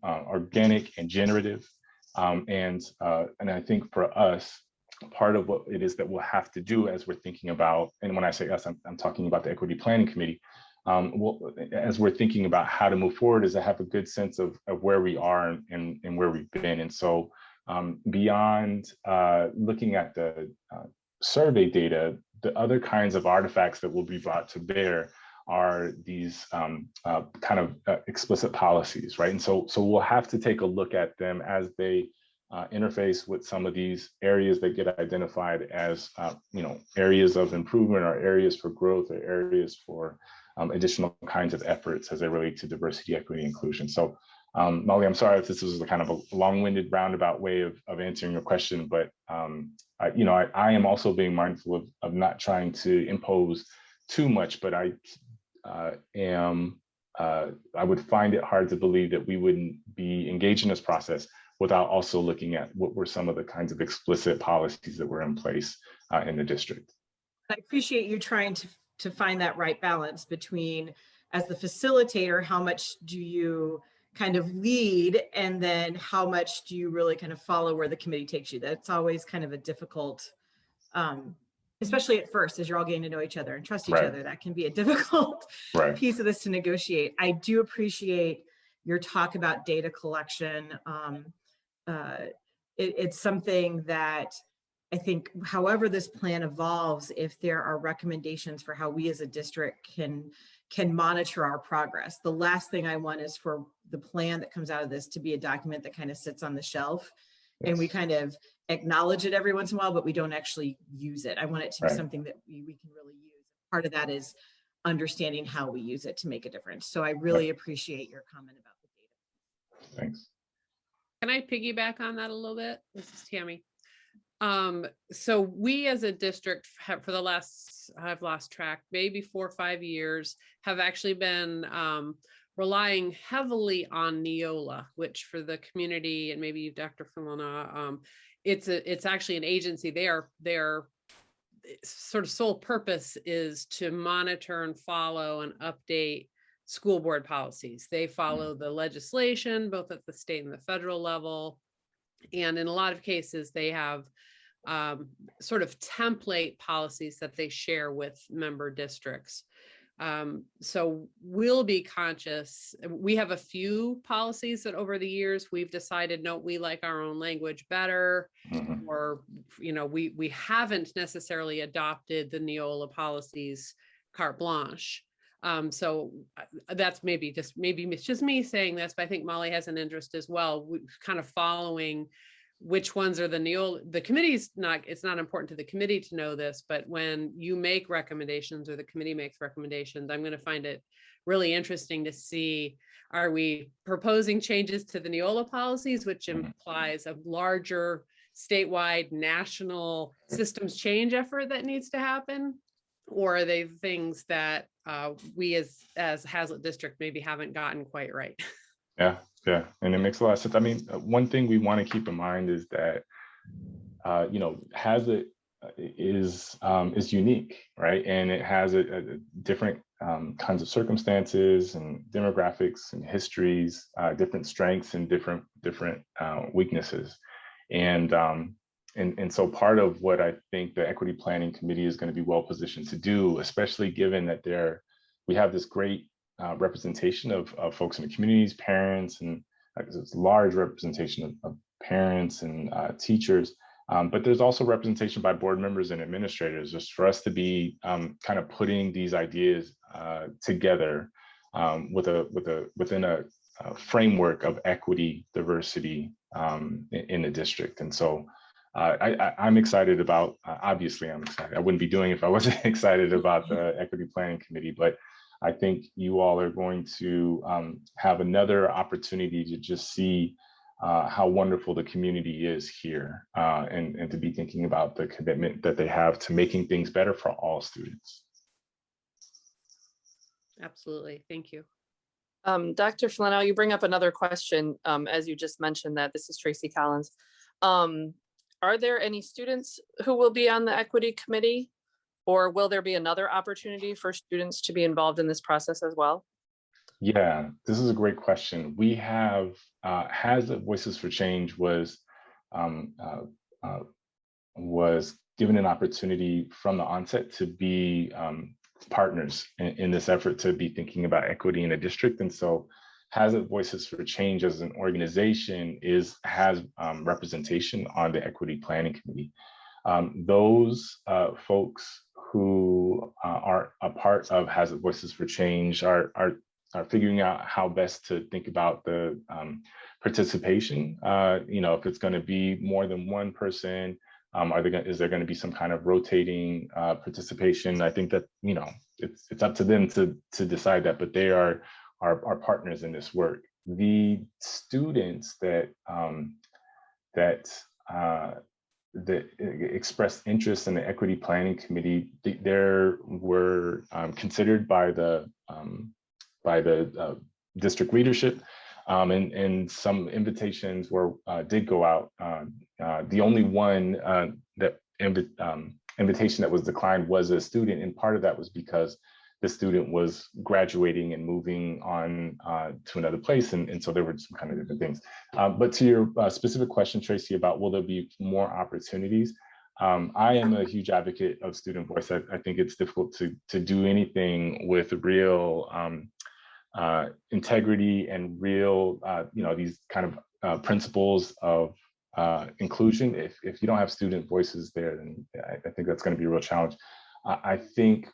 organic and generative, and I think for us, part of what it is that we'll have to do as we're thinking about, and when I say us, I'm talking about the Equity Planning Committee, as we're thinking about how to move forward, is to have a good sense of where we are and where we've been. And so beyond looking at the survey data, the other kinds of artifacts that will be brought to bear are these kind of explicit policies, right? And so we'll have to take a look at them as they interface with some of these areas that get identified as areas of improvement, or areas for growth, or areas for additional kinds of efforts as they relate to diversity, equity, inclusion. So Molly, I'm sorry if this was a kind of a long-winded roundabout way of answering your question, but I am also being mindful of not trying to impose too much, but I would find it hard to believe that we wouldn't be engaged in this process without also looking at what were some of the kinds of explicit policies that were in place in the district. I appreciate you trying to find that right balance between, as the facilitator, how much do you kind of lead, and then how much do you really kind of follow where the committee takes you? That's always kind of a difficult, especially at first, as you're all getting to know each other and trust each other, that can be a difficult piece of this to negotiate. I do appreciate your talk about data collection. It's something that I think, however this plan evolves, if there are recommendations for how we as a district can monitor our progress. The last thing I want is for the plan that comes out of this to be a document that kind of sits on the shelf and we kind of acknowledge it every once in a while, but we don't actually use it. I want it to be something that we can really use. Part of that is understanding how we use it to make a difference. So I really appreciate your comment about the data. Thanks. Can I piggyback on that a little bit? This is Tammy. So we as a district have, for the last, I've lost track, maybe 4 or 5 years, have actually been relying heavily on Neola, which for the community, and maybe Dr. Filona, it's actually an agency. sort of sole purpose is to monitor and follow and update school board policies. They follow the legislation, both at the state and the federal level. And in a lot of cases, they have sort of template policies that they share with member districts. So we'll be conscious. We have a few policies that over the years we've decided, no, we like our own language better, or, you know, we haven't necessarily adopted the Neola policies carte blanche. So that's maybe it's just me saying this, but I think Molly has an interest as well. We kind of following which ones are the committee's not, it's not important to the committee to know this, but when you make recommendations or the committee makes recommendations, I'm going to find it really interesting to see, are we proposing changes to the Neola policies, which implies a larger statewide national systems change effort that needs to happen? Or are they things that we as Hazlet District maybe haven't gotten quite right? Yeah, and it makes a lot of sense. I mean, one thing we want to keep in mind is that, you know, Hazlet is unique, right? And it has a different kinds of circumstances and demographics and histories, different strengths and different weaknesses. And so part of what I think the Equity Planning Committee is going to be well positioned to do, especially given that we have this great representation of folks in the communities, parents, and it's a large representation of parents and teachers, but there's also representation by board members and administrators, just for us to be kind of putting these ideas together within a framework of equity, diversity in the district. And so I'm excited about, obviously I'm excited. I wouldn't be doing it if I wasn't excited about the Equity Planning Committee, but I think you all are going to have another opportunity to just see how wonderful the community is here, and to be thinking about the commitment that they have to making things better for all students. Absolutely, thank you. Dr. Flannel, you bring up another question, as you just mentioned that. This is Tracy Collins. Are there any students who will be on the Equity Committee? Or will there be another opportunity for students to be involved in this process as well? Yeah, this is a great question. We have, Hazlet Voices for Change was given an opportunity from the onset to be partners in this effort to be thinking about equity in a district. And so Hazlet Voices for Change as an organization has representation on the Equity Planning Committee. Those folks who are a part of Hazlet Voices for Change are figuring out how best to think about the participation. You know, if it's going to be more than one person, is there going to be some kind of rotating participation? I think that, you know, it's up to them to decide that, but they are partners in this work. The students that expressed interest in the Equity Planning Committee, there were considered by the district leadership, and some invitations did go out. The only one invitation that was declined was a student, and part of that was because the student was graduating and moving on to another place. And so there were some kind of different things. But to your specific question, Tracy, about will there be more opportunities? I am a huge advocate of student voice. I think it's difficult to do anything with real integrity and real, you know, these kind of principles of inclusion. If you don't have student voices there, then I think that's going to be a real challenge. I think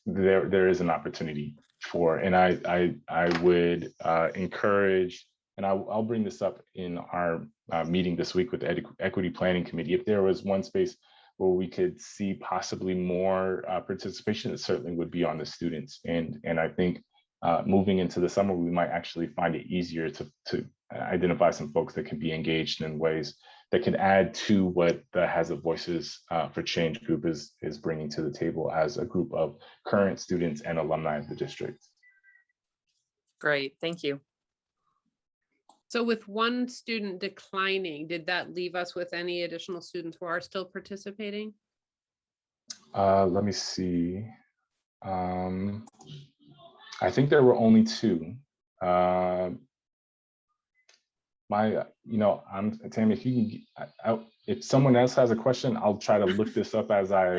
there is an opportunity and I would encourage, and I'll bring this up in our meeting this week with the Equity Planning Committee. If there was one space where we could see possibly more participation, it certainly would be on the students. And I think moving into the summer, we might actually find it easier to identify some folks that can be engaged in ways that can add to what the Hazlet Voices for Change group is bringing to the table as a group of current students and alumni of the district. Great, thank you. So with one student declining, did that leave us with any additional students who are still participating? Let me see. I think there were only two. Tammy, if you can, if someone else has a question, I'll try to look this up as I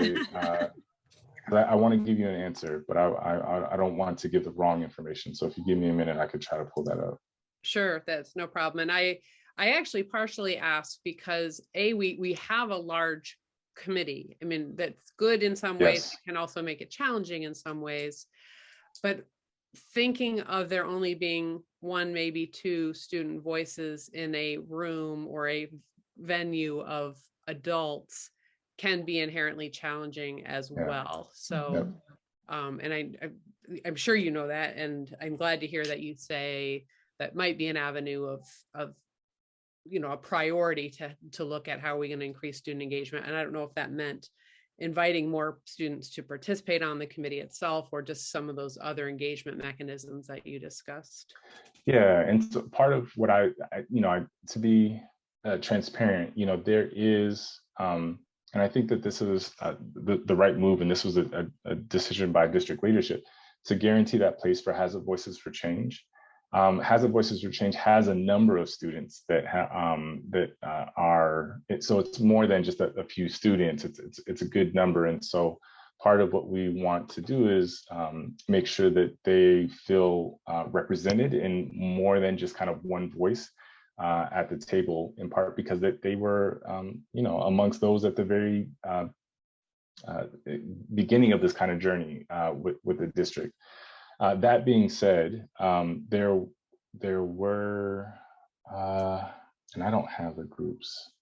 want to give you an answer, but I don't want to give the wrong information. So if you give me a minute, I could try to pull that up. Sure, that's no problem. And I actually partially asked because we have a large committee. I mean, that's good in some ways, Yes. it can also make it challenging in some ways. But thinking of there only being one, maybe two student voices in a room or a venue of adults can be inherently challenging as well. So, and I'm sure you know that, and I'm glad to hear that you say that might be an avenue of a priority to look at how are we going to increase student engagement. And I don't know if that meant inviting more students to participate on the committee itself or just some of those other engagement mechanisms that you discussed. Yeah, and so part of what to be transparent, there is, and I think that this is the right move, and this was a decision by district leadership to guarantee that place for Hazard Voices for Change. Hazard Voices for Change has a number of students that so it's more than just a few students. It's a good number, and so part of what we want to do is make sure that they feel represented in more than just kind of one voice at the table. In part because they were amongst those at the very beginning of this kind of journey with the district. That being said, there were, and I don't have the groups.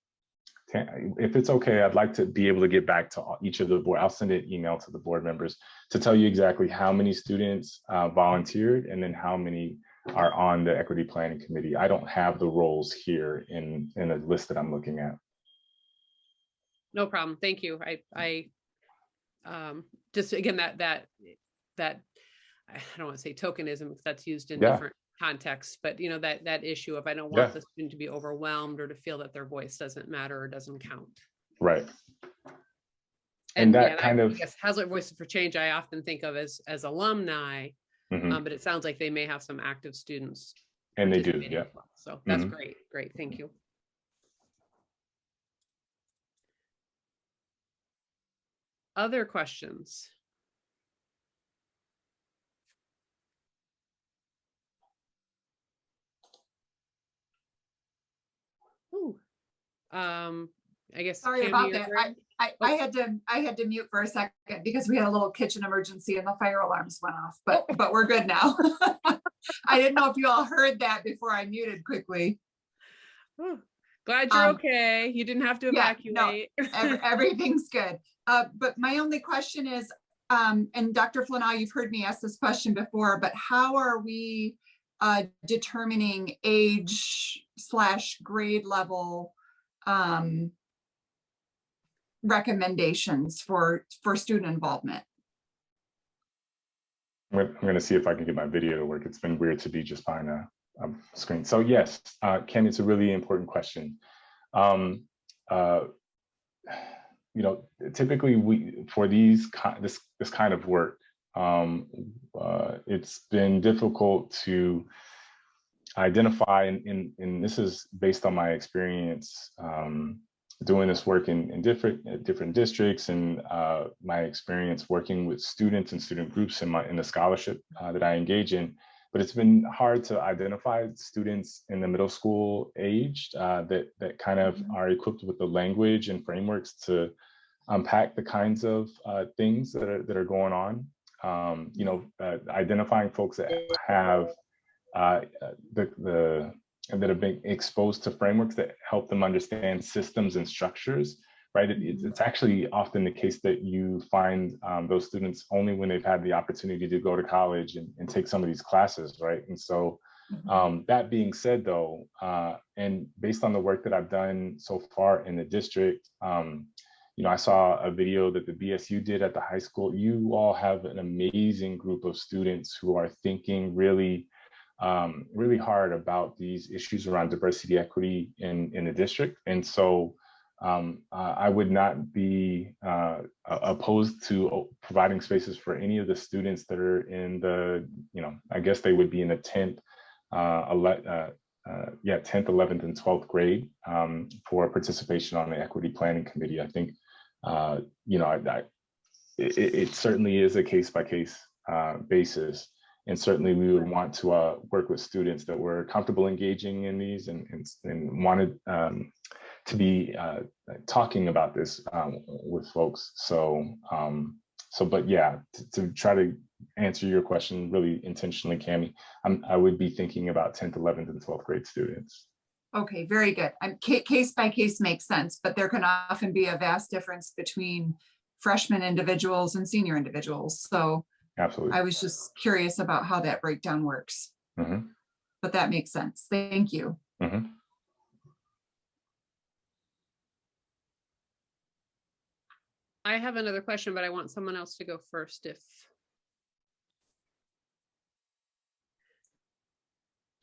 If it's okay, I'd like to be able to get back to each of the board. I'll send an email to the board members to tell you exactly how many students volunteered and then how many are on the equity planning committee. I don't have the roles here in a list that I'm looking at. No problem. Thank you. I just again that I don't want to say tokenism because that's used in different contexts, but that issue of I don't want the student to be overwhelmed or to feel that their voice doesn't matter or doesn't count. Right. And that I guess Hazard Voices for Change I often think of as alumni, but it sounds like they may have some active students. And they do, yeah. So that's great. Thank you. Other questions? Ooh. I guess. Sorry Tammy, about that. I had to mute for a second because we had a little kitchen emergency and the fire alarms went off, but we're good now. I didn't know if you all heard that before I muted quickly. Oh, glad you're okay. You didn't have to evacuate. No, everything's good. But my only question is, and Dr. Flanow, you've heard me ask this question before, but how are we determining age/grade level recommendations for student involvement? I'm going to see if I can get my video to work. It's been weird to be just behind a screen. So yes, Ken, it's a really important question. Typically for this kind of work, it's been difficult to identify, and this is based on my experience doing this work in different districts, and my experience working with students and student groups in the scholarship that I engage in. But it's been hard to identify students in the middle school age that kind of are equipped with the language and frameworks to unpack the kinds of things that are going on. Identifying folks that have that have been exposed to frameworks that help them understand systems and structures, right? It's actually often the case that you find those students only when they've had the opportunity to go to college and take some of these classes, right? And so that being said, though, and based on the work that I've done so far in the district, I saw a video that the BSU did at the high school. You all have an amazing group of students who are thinking really hard about these issues around diversity, equity in the district. And so I would not be opposed to providing spaces for any of the students that are in the, I guess they would be in the 10th, 10th, 11th, and 12th grade for participation on the equity planning committee. I think, it certainly is a case-by-case basis. And certainly we would want to work with students that were comfortable engaging in these and wanted to be talking about this with folks. But yeah, to try to answer your question really intentionally, Cammie, I would be thinking about 10th, 11th, and 12th grade students. Okay, very good. Case by case makes sense, but there can often be a vast difference between freshman individuals and senior individuals. So absolutely, I was just curious about how that breakdown works. Mm-hmm. But that makes sense. Thank you. Mm-hmm. I have another question, but I want someone else to go first if.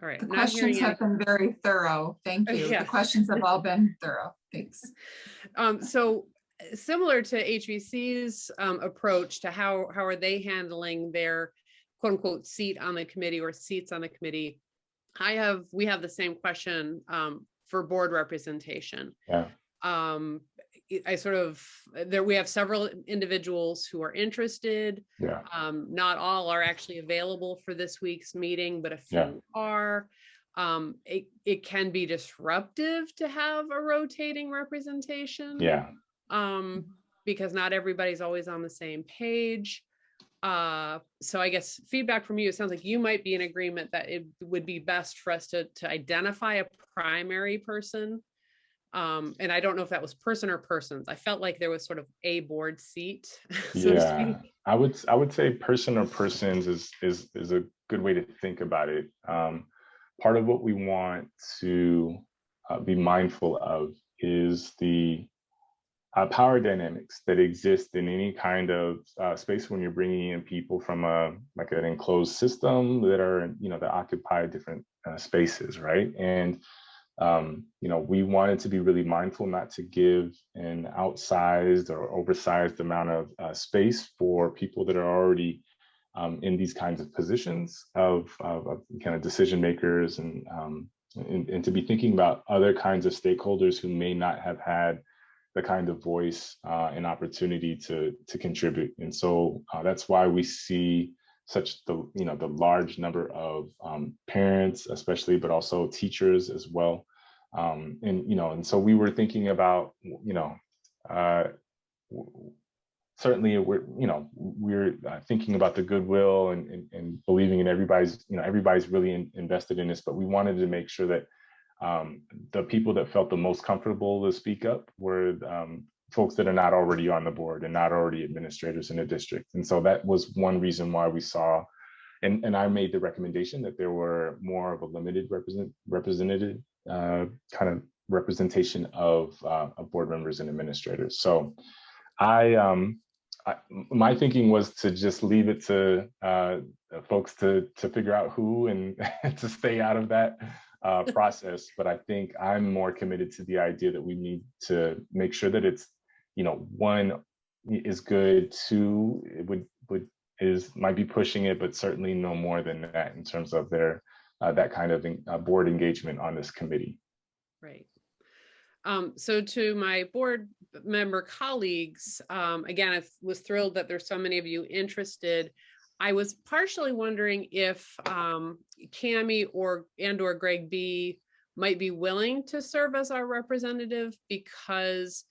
All right. The questions have been very thorough. Thank you. Yeah. The questions have all been thorough. Thanks. So similar to HBC's approach to how are they handling their quote unquote seat on the committee or seats on the committee, we have the same question for board representation. Yeah. We have several individuals who are interested. Yeah. Not all are actually available for this week's meeting, but a few are. It can be disruptive to have a rotating representation. Yeah. Because not everybody's always on the same page. So I guess feedback from you, it sounds like you might be in agreement that it would be best for us to identify a primary person. And I don't know if that was person or persons. I felt like there was sort of a board seat. So to speak. I would say person or persons is a good way to think about it. Part of what we want to be mindful of is the power dynamics that exist in any kind of space when you're bringing in people from like an enclosed system that are, that occupy different spaces, right? And we wanted to be really mindful not to give an outsized or oversized amount of space for people that are already in these kinds of positions of kind of decision makers and to be thinking about other kinds of stakeholders who may not have had the kind of voice and opportunity to contribute. And so that's why we see such the large number of parents, especially, but also teachers as well. And so we were thinking about, certainly we're thinking about the goodwill and believing in everybody's really invested in this, but we wanted to make sure that the people that felt the most comfortable to speak up were folks that are not already on the board and not already administrators in the district. And so that was one reason why we saw, and I made the recommendation that there were more of a limited representative kind of representation of board members and administrators. So my thinking was to just leave it to folks to figure out who and to stay out of that process. But I think I'm more committed to the idea that we need to make sure that it's, one is good, two, it might be pushing it, but certainly no more than that in terms of their that kind of board engagement on this committee. Right. So to my board member colleagues, again, I was thrilled that there's so many of you interested. I was partially wondering if Cammie or Greg B might be willing to serve as our representative, because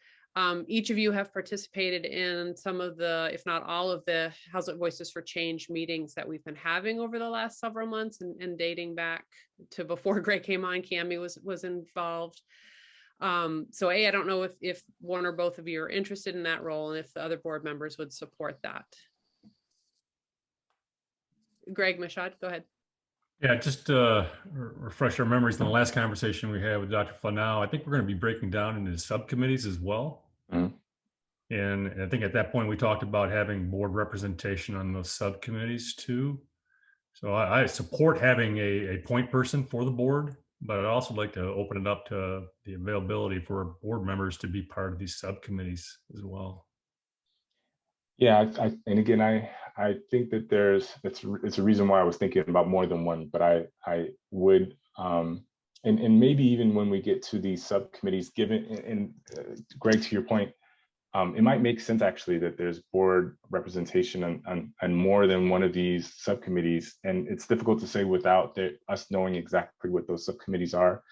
each of you have participated in some of the, if not all of the Housing Voices for Change meetings that we've been having over the last several months and dating back to before Greg came on, Cammie was involved. So I don't know if one or both of you are interested in that role and if the other board members would support that. Greg Michaud, go ahead. Yeah, just refresh our memories in the last conversation we had with Dr. Flanow. I think we're going to be breaking down into subcommittees as well. Mm-hmm. And I think at that point we talked about having board representation on those subcommittees too. So I support having a point person for the board but I'd also like to open it up to the availability for board members to be part of these subcommittees as well. Yeah, and again, I think that it's a reason why I was thinking about more than one, but I would and maybe even when we get to these subcommittees, given and Greg, to your point, it might make sense actually that there's board representation on more than one of these subcommittees, and it's difficult to say without us knowing exactly what those subcommittees are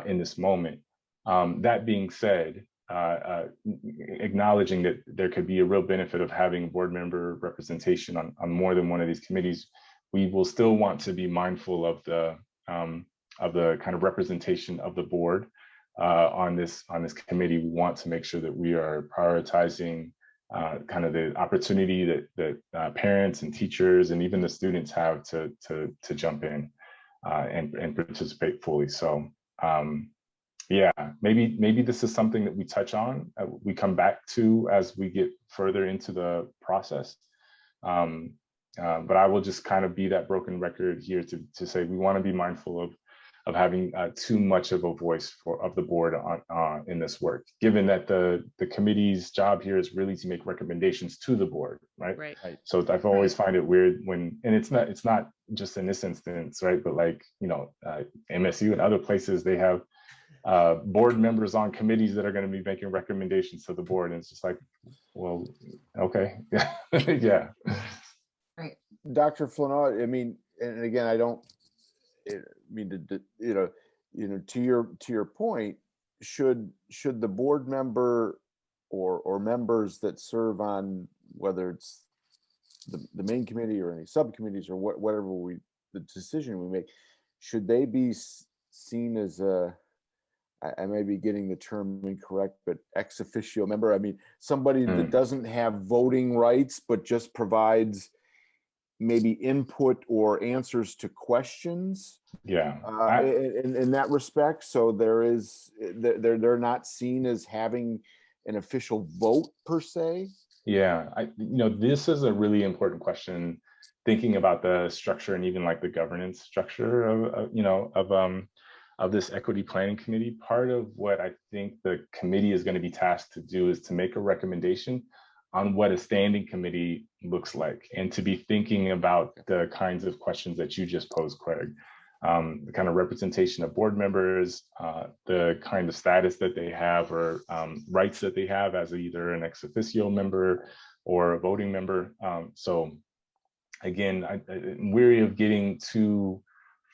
in this moment. That being said, acknowledging that there could be a real benefit of having board member representation on more than one of these committees, we will still want to be mindful of the kind of representation of the board on this committee. We want to make sure that we are prioritizing kind of the opportunity that parents and teachers and even the students have to jump in and participate fully. So yeah, maybe this is something that we touch on, we come back to as we get further into the process. But I will just kind of be that broken record here to say we want to be mindful of having too much of a voice of the board in this work, given that the committee's job here is really to make recommendations to the board, right? Right. So I've always find it weird when, and it's not just in this instance, right? But like, MSU and other places, they have board members on committees that are going to be making recommendations to the board, and it's just like, well, okay. Yeah. Right. Dr. Flanaugh, I mean, and again, I don't mean to, to your point, should the board member or members that serve on, whether it's the main committee or any subcommittees or whatever the decision we make, should they be seen as I may be getting the term incorrect, but ex officio member? I mean, somebody that doesn't have voting rights, but just provides maybe input or answers to questions. Yeah. In that respect. So they're not seen as having an official vote per se. Yeah, this is a really important question, thinking about the structure and even like the governance structure of this equity planning committee. Part of what I think the committee is going to be tasked to do is to make a recommendation on what a standing committee looks like, and to be thinking about the kinds of questions that you just posed, Craig. The kind of representation of board members, the kind of status that they have or rights that they have as either an ex officio member or a voting member. So again, I'm weary of getting too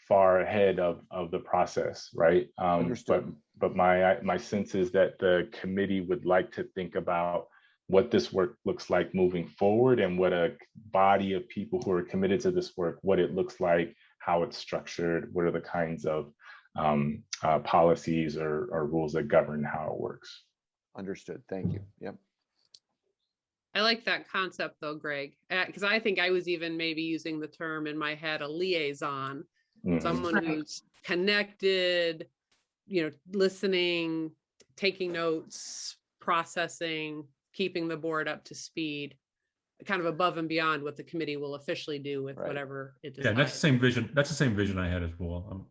far ahead of the process, right? But my sense is that the committee would like to think about what this work looks like moving forward, and what a body of people who are committed to this work, what it looks like, how it's structured, what are the kinds of policies or rules that govern how it works. Understood. Thank you. Yep. I like that concept though, Greg, because I think I was even maybe using the term in my head, a liaison, someone who's connected, listening, taking notes, processing, keeping the board up to speed, kind of above and beyond what the committee will officially do with whatever it decides. Yeah, that's the same vision. That's the same vision I had as well.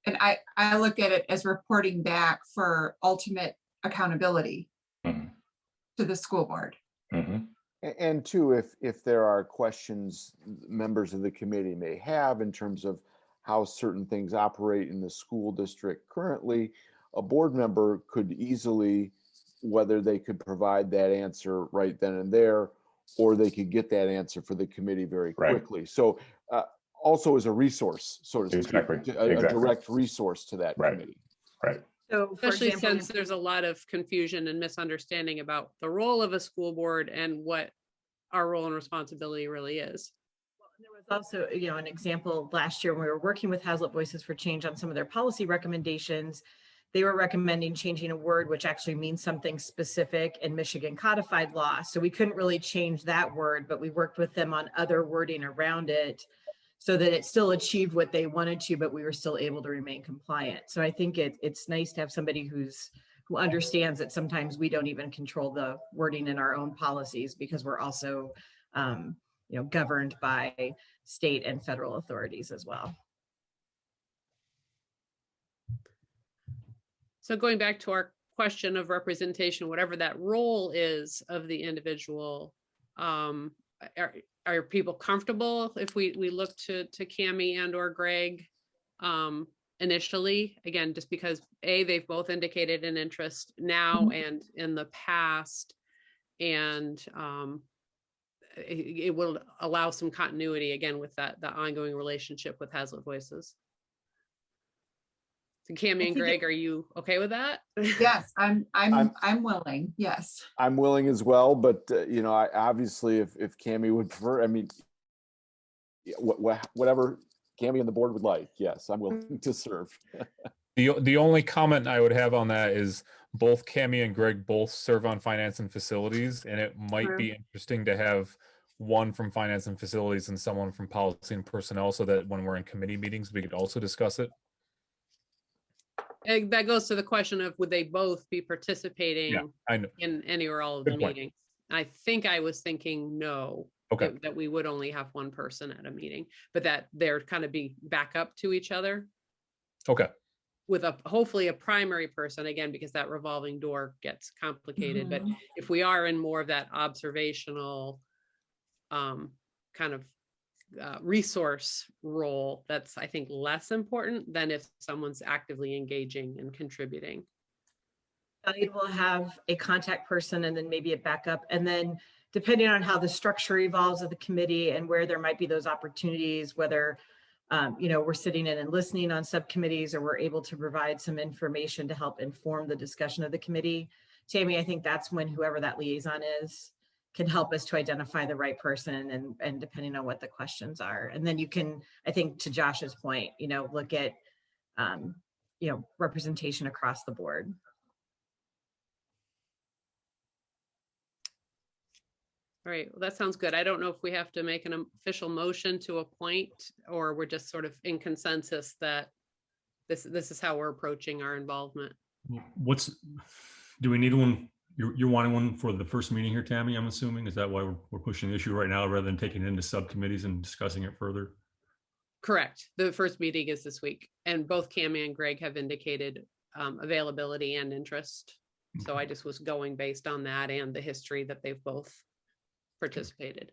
And I look at it as reporting back for ultimate accountability to the school board. And two, if there are questions members of the committee may have in terms of how certain things operate in the school district currently, a board member could easily, whether they could provide that answer right then and there, or they could get that answer for the committee very quickly. So also as a resource, so to speak, a direct resource to that committee. Right. So especially since there's a lot of confusion and misunderstanding about the role of a school board and what our role and responsibility really is. Well, there was also, an example last year when we were working with Hazlitt Voices for Change on some of their policy recommendations. They were recommending changing a word which actually means something specific in Michigan codified law. So we couldn't really change that word, but we worked with them on other wording around it so that it still achieved what they wanted to, but we were still able to remain compliant. So I think it's nice to have somebody who understands that sometimes we don't even control the wording in our own policies, because we're also governed by state and federal authorities as well. So going back to our question of representation, whatever that role is of the individual, are people comfortable if we look to Cami and or Greg initially? Again, just because they've both indicated an interest now and in the past, and it will allow some continuity again with the ongoing relationship with Hazlet Voices. So Cami and Greg, are you okay with that? Yes, I'm willing. Yes. I'm willing as well, but you know, I obviously if Cami would prefer, I mean, whatever Cami and the board would like, yes, I'm willing to serve. The only comment I would have on that is both Cami and Greg both serve on finance and facilities, and it might be interesting to have one from finance and facilities and someone from policy and personnel, so that when we're in committee meetings, we could also discuss it. And that goes to the question of would they both be participating in any or all of the meetings? I think I was thinking no. Okay. That we would only have one person at a meeting, but that they're kind of be back up to each other. Okay. With hopefully a primary person, again, because that revolving door gets complicated. But if we are in more of that observational kind of resource role, that's, I think, less important than if someone's actively engaging and contributing. We'll have a contact person and then maybe a backup. And then depending on how the structure evolves of the committee and where there might be those opportunities, whether you know, we're sitting in and listening on subcommittees, or we're able to provide some information to help inform the discussion of the committee. Tammy, I think that's when whoever that liaison is can help us to identify the right person, and depending on what the questions are. And then you can, I think to Josh's point, you know, look at, you know, representation across the board. All right, well, that sounds good. I don't know if we have to make an official motion to appoint, or we're just sort of in consensus that this is how we're approaching our involvement. Do we need one? You're wanting one for the first meeting here, Tammy, I'm assuming? Is that why we're pushing the issue right now rather than taking it into subcommittees and discussing it further? Correct. The first meeting is this week, and both Cami and Greg have indicated availability and interest. So I just was going based on that and the history that they've both participated.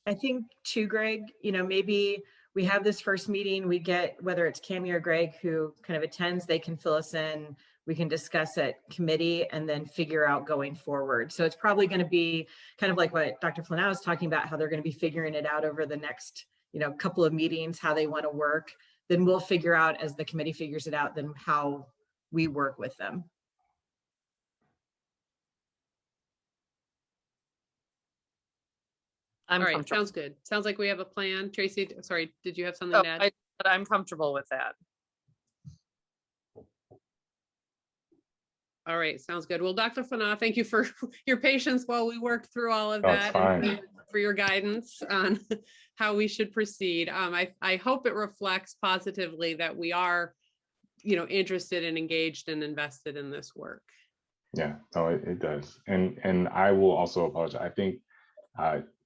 I think too, Greg, you know, maybe we have this first meeting, we get, whether it's Cami or Greg who kind of attends, they can fill us in, we can discuss at committee and then figure out going forward. So it's probably going to be kind of like what Dr. Flanow was talking about, how they're going to be figuring it out over the next, you know, couple of meetings, how they want to work. Then we'll figure out, as the committee figures it out, then how we work with them. All right, sounds good. Sounds like we have a plan. Tracy, sorry, did you have something to add? I'm comfortable with that. All right, sounds good. Well, Dr. Flanow, thank you for your patience while we worked through all of That's that, fine. and for your guidance on how we should proceed. I hope it reflects positively that we are, you know, interested and engaged and invested in this work. Yeah, no, it does. And I will also apologize. I think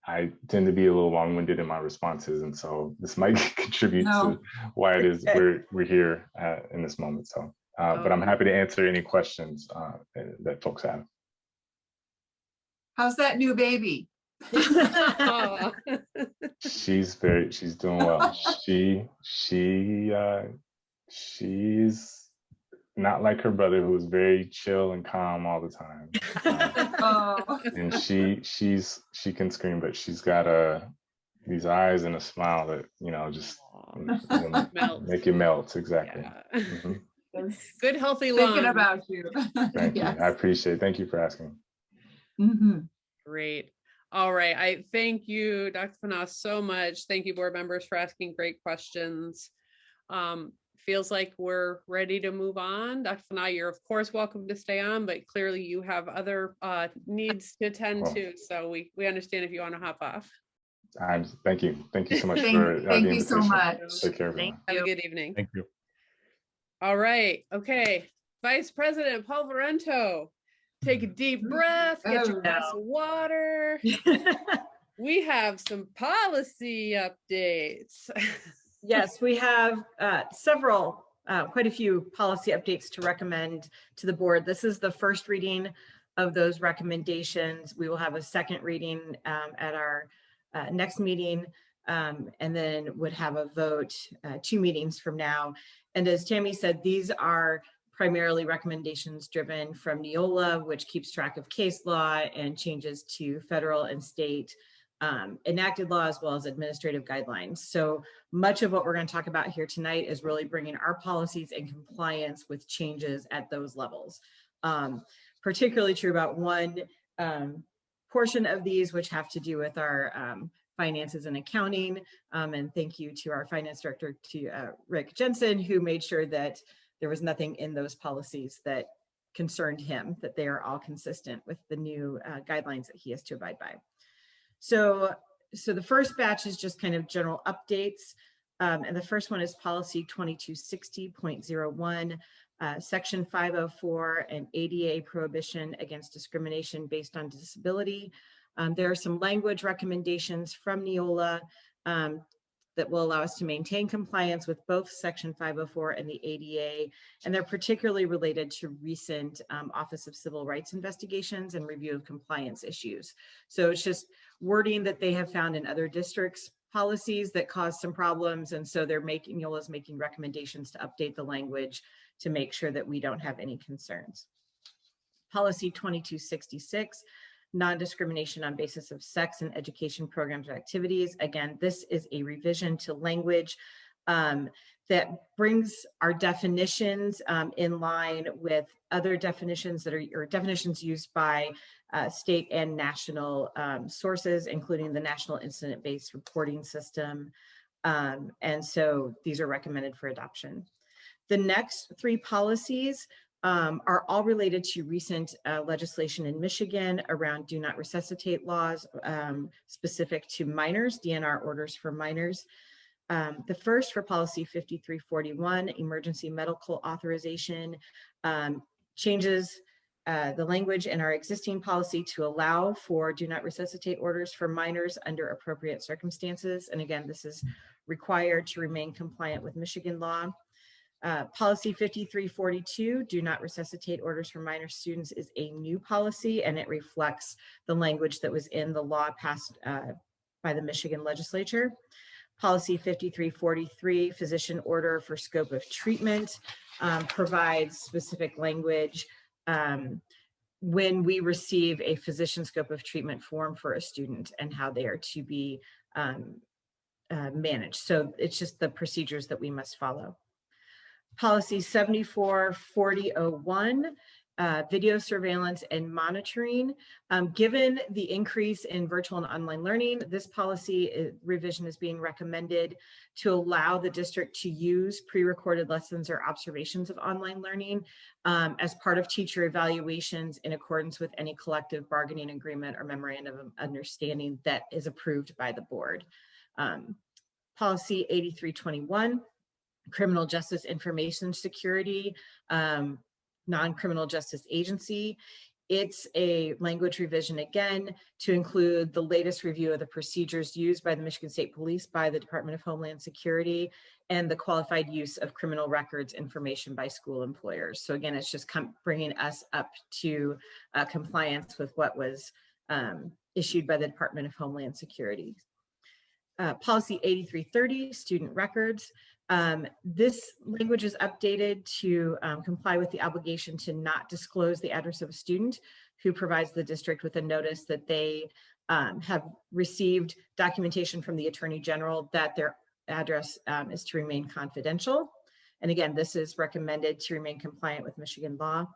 I tend to be a little long-winded in my responses, and so this might contribute to why it is we're here in this moment. So, but I'm happy to answer any questions that folks have. How's that new baby? She's doing well. She's not like her brother, who was very chill and calm all the time. And she can scream, but she's got these eyes and a smile that, you know, just make it melt. Exactly. Yeah. Mm-hmm. Good, healthy Thinking lawn. about you. Thank you. I appreciate it. Thank you for asking. Mm-hmm. Great. All right. I thank you, Dr. Flanow, so much. Thank you, board members, for asking great questions. Feels like we're ready to move on. Dr. Flanow, you're of course welcome to stay on, but clearly you have other needs to attend to. So we understand if you want to hop off. Thank you. Thank you so much Thank you so much. Take care, everyone. Have a good evening. Thank you. All right. Okay. Vice President Paul Varento, take a deep breath, get your glass of water. We have some policy updates. Yes, we have several quite a few policy updates to recommend to the board. This is the first reading of those recommendations. We will have a second reading at our next meeting, and then would have a vote 2 meetings from now. And as Tammy said, these are primarily recommendations driven from Neola, which keeps track of case law and changes to federal and state enacted law, as well as administrative guidelines. So much of what we're going to talk about here tonight is really bringing our policies in compliance with changes at those levels. Particularly true about one portion of these, which have to do with our finances and accounting. And thank you to our finance director, to Rick Jensen, who made sure that there was nothing in those policies that concerned him, that they are all consistent with the new guidelines that he has to abide by. So the first batch is just kind of general updates. And the first one is policy 2260.01, section 504, and ADA prohibition against discrimination based on disability. There are some language recommendations from Neola that will allow us to maintain compliance with both section 504 and the ADA. And they're particularly related to recent Office of Civil Rights investigations and review of compliance issues. So it's just wording that they have found in other districts' policies that cause some problems. And so Neola's making recommendations to update the language to make sure that we don't have any concerns. Policy 2266, non-discrimination on basis of sex in education programs or activities. Again, this is a revision to language that brings our definitions in line with other definitions that are, or definitions used by state and national sources, including the National Incident-Based Reporting System. And so these are recommended for adoption. The next 3 policies are all related to recent legislation in Michigan around do not resuscitate laws specific to minors, DNR orders for minors. The first, for policy 5341, emergency medical authorization, changes the language in our existing policy to allow for do not resuscitate orders for minors under appropriate circumstances. And again, this is required to remain compliant with Michigan law. Policy 5342, do not resuscitate orders for minor students, is a new policy, and it reflects the language that was in the law passed by the Michigan legislature. Policy 5343, physician order for scope of treatment, provides specific language when we receive a physician scope of treatment form for a student and how they are to be managed. So it's just the procedures that we must follow. Policy 744001, video surveillance and monitoring. Given the increase in virtual and online learning, this policy revision is being recommended to allow the district to use pre-recorded lessons or observations of online learning as part of teacher evaluations in accordance with any collective bargaining agreement or memorandum of understanding that is approved by the board. Policy 8321, criminal justice information security, non-criminal justice agency. It's a language revision again to include the latest review of the procedures used by the Michigan State Police by the Department of Homeland Security and the qualified use of criminal records information by school employers. So again, it's just bringing us up to compliance with what was issued by the Department of Homeland Security. Policy 8330, student records. This language is updated to comply with the obligation to not disclose the address of a student who provides the district with a notice that they have received documentation from the Attorney General that their address is to remain confidential. And again, this is recommended to remain compliant with Michigan law.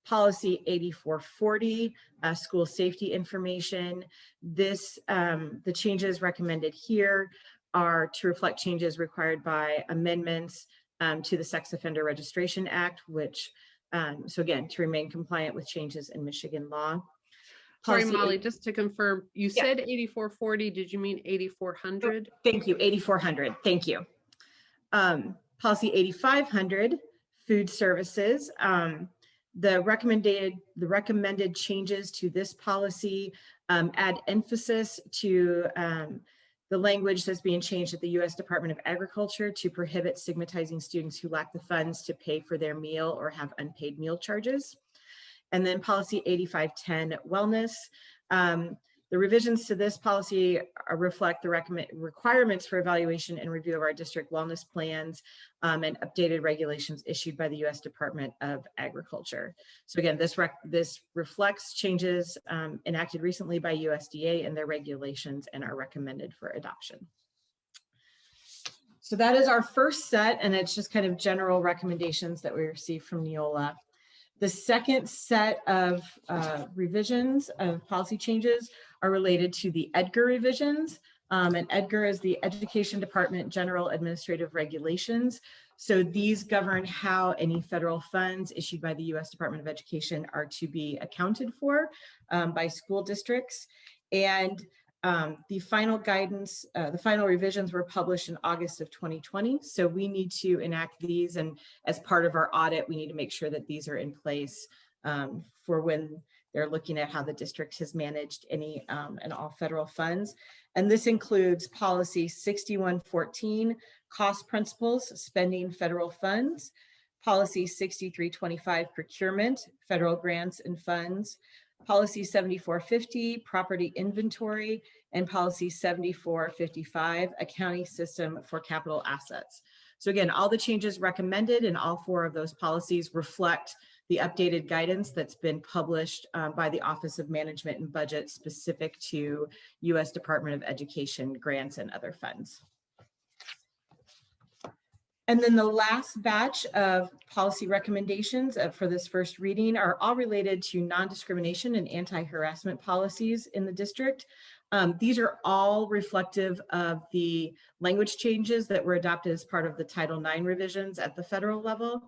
Policy 8440, school safety information. This, the changes recommended here are to reflect changes required by amendments to the Sex Offender Registration Act, which, so again, to remain compliant with changes in Michigan law. Sorry, Molly, just to confirm, you said 8440, did you mean 8400? Thank you, 8400, thank you. Policy 8500, food services. The recommended changes to this policy add emphasis to The language that's being changed at the U.S. Department of Agriculture to prohibit stigmatizing students who lack the funds to pay for their meal or have unpaid meal charges. And then policy 8510, wellness. The revisions to this policy reflect the requirements for evaluation and review of our district wellness plans and updated regulations issued by the U.S. Department of Agriculture. So again, this reflects changes enacted recently by USDA and their regulations and are recommended for adoption. So that is our first set, and it's just kind of general recommendations that we received from Neola. The second set of revisions of policy changes are related to the EDGAR revisions. And EDGAR is the Education Department General Administrative Regulations. So these govern how any federal funds issued by the U.S. Department of Education are to be accounted for by school districts. And the final guidance, the final revisions were published in August of 2020. So we need to enact these, and as part of our audit, we need to make sure that these are in place for when they're looking at how the district has managed any and all federal funds. And this includes policy 6114, cost principles, spending federal funds, policy 6325, procurement, federal grants and funds, policy 7450, property inventory, and policy 7455, accounting system for capital assets. So again, all the changes recommended in all 4 of those policies reflect the updated guidance that's been published by the Office of Management and Budget specific to U.S. Department of Education grants and other funds. And then the last batch of policy recommendations for this first reading are all related to non-discrimination and anti-harassment policies in the district. These are all reflective of the language changes that were adopted as part of the Title IX revisions at the federal level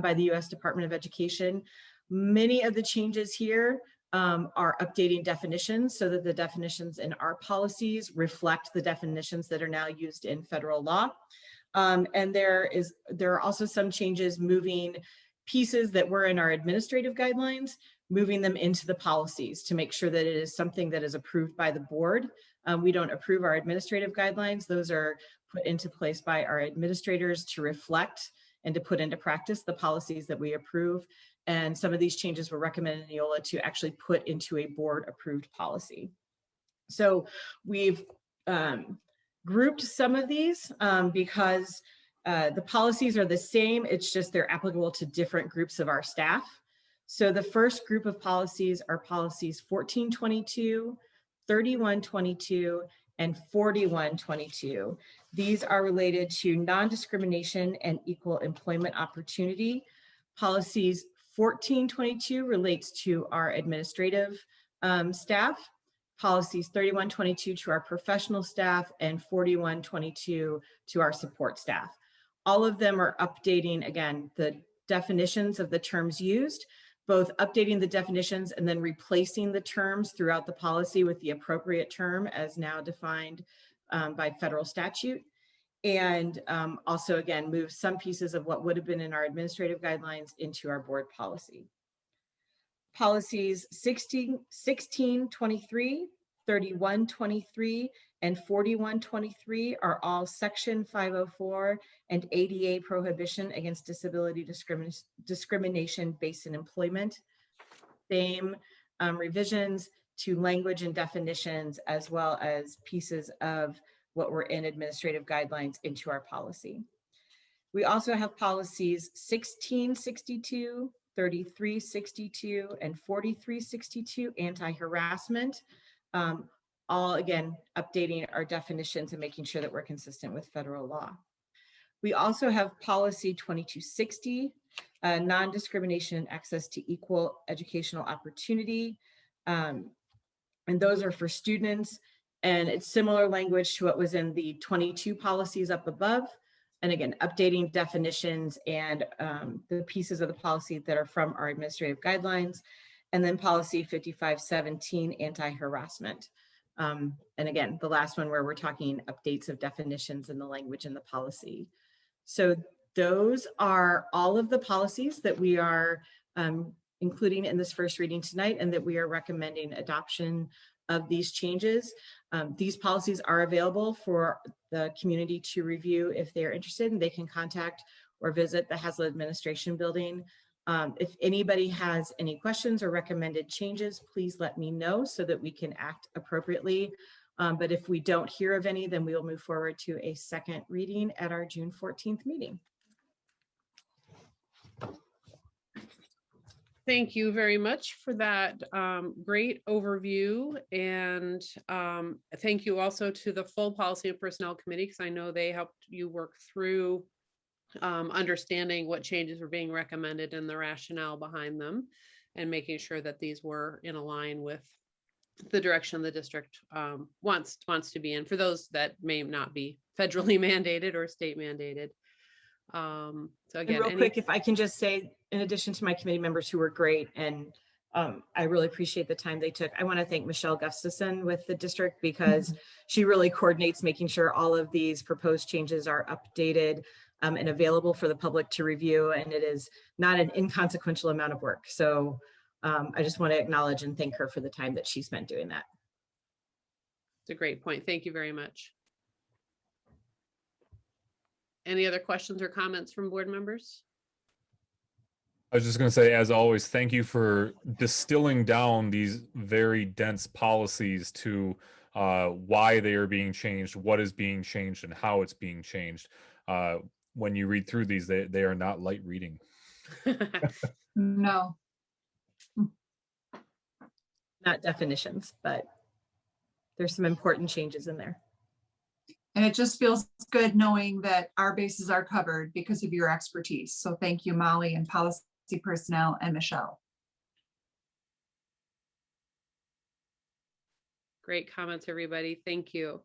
by the U.S. Department of Education. Many of the changes here are updating definitions so that the definitions in our policies reflect the definitions that are now used in federal law. And there are also some changes moving pieces that were in our administrative guidelines, moving them into the policies to make sure that it is something that is approved by the board. We don't approve our administrative guidelines. Those are put into place by our administrators to reflect and to put into practice the policies that we approve. And some of these changes were recommended in Neola to actually put into a board approved policy. So we've grouped some of these because the policies are the same, it's just they're applicable to different groups of our staff. So the first group of policies are policies 1422, 3122, and 4122. These are related to non-discrimination and equal employment opportunity. Policies 1422 relates to our administrative staff. Policies 3122 to our professional staff, and 4122 to our support staff. All of them are updating, again, the definitions of the terms used, both updating the definitions and then replacing the terms throughout the policy with the appropriate term as now defined by federal statute. And also, again, move some pieces of what would have been in our administrative guidelines into our board policy. Policies 1623, 3123, and 4123 are all Section 504 and ADA prohibition against disability discrimination based in employment. Same revisions to language and definitions, as well as pieces of what were in administrative guidelines into our policy. We also have policies 1662, 3362, and 4362, anti-harassment, all again updating our definitions and making sure that we're consistent with federal law. We also have policy 2260, non-discrimination and access to equal educational opportunity, and those are for students, and it's similar language to what was in the 22 policies up above. And again, updating definitions and the pieces of the policy that are from our administrative guidelines. And then policy 5517, anti-harassment. And again, the last one where we're talking updates of definitions and the language in the policy. So those are all of the policies that we are including in this first reading tonight and that we are recommending adoption of these changes. These policies are available for the community to review if they're interested, and they can contact or visit the Hazlet Administration Building. If anybody has any questions or recommended changes, please let me know so that we can act appropriately. But if we don't hear of any, then we will move forward to a second reading at our June 14th meeting. Thank you very much for that great overview. And thank you also to the full Policy and Personnel Committee, because I know they helped you work through understanding what changes were being recommended and the rationale behind them, and making sure that these were in line with the direction the district wants to be in, for those that may not be federally mandated or state mandated. So again, and real quick, if I can just say, in addition to my committee members who were great, and I really appreciate the time they took, I want to thank Michelle Gustafson with the district, because she really coordinates making sure all of these proposed changes are updated and available for the public to review. And it is not an inconsequential amount of work. So I just want to acknowledge and thank her for the time that she spent doing that. It's a great point. Thank you very much. Any other questions or comments from board members? I was just going to say, as always, thank you for distilling down these very dense policies to why they are being changed, what is being changed, and how it's being changed. When you read through these, they are not light reading. No. Not definitions, but there's some important changes in there. And it just feels good knowing that our bases are covered because of your expertise. So thank you, Molly, and Policy Personnel, and Michelle. Great comments, everybody. Thank you.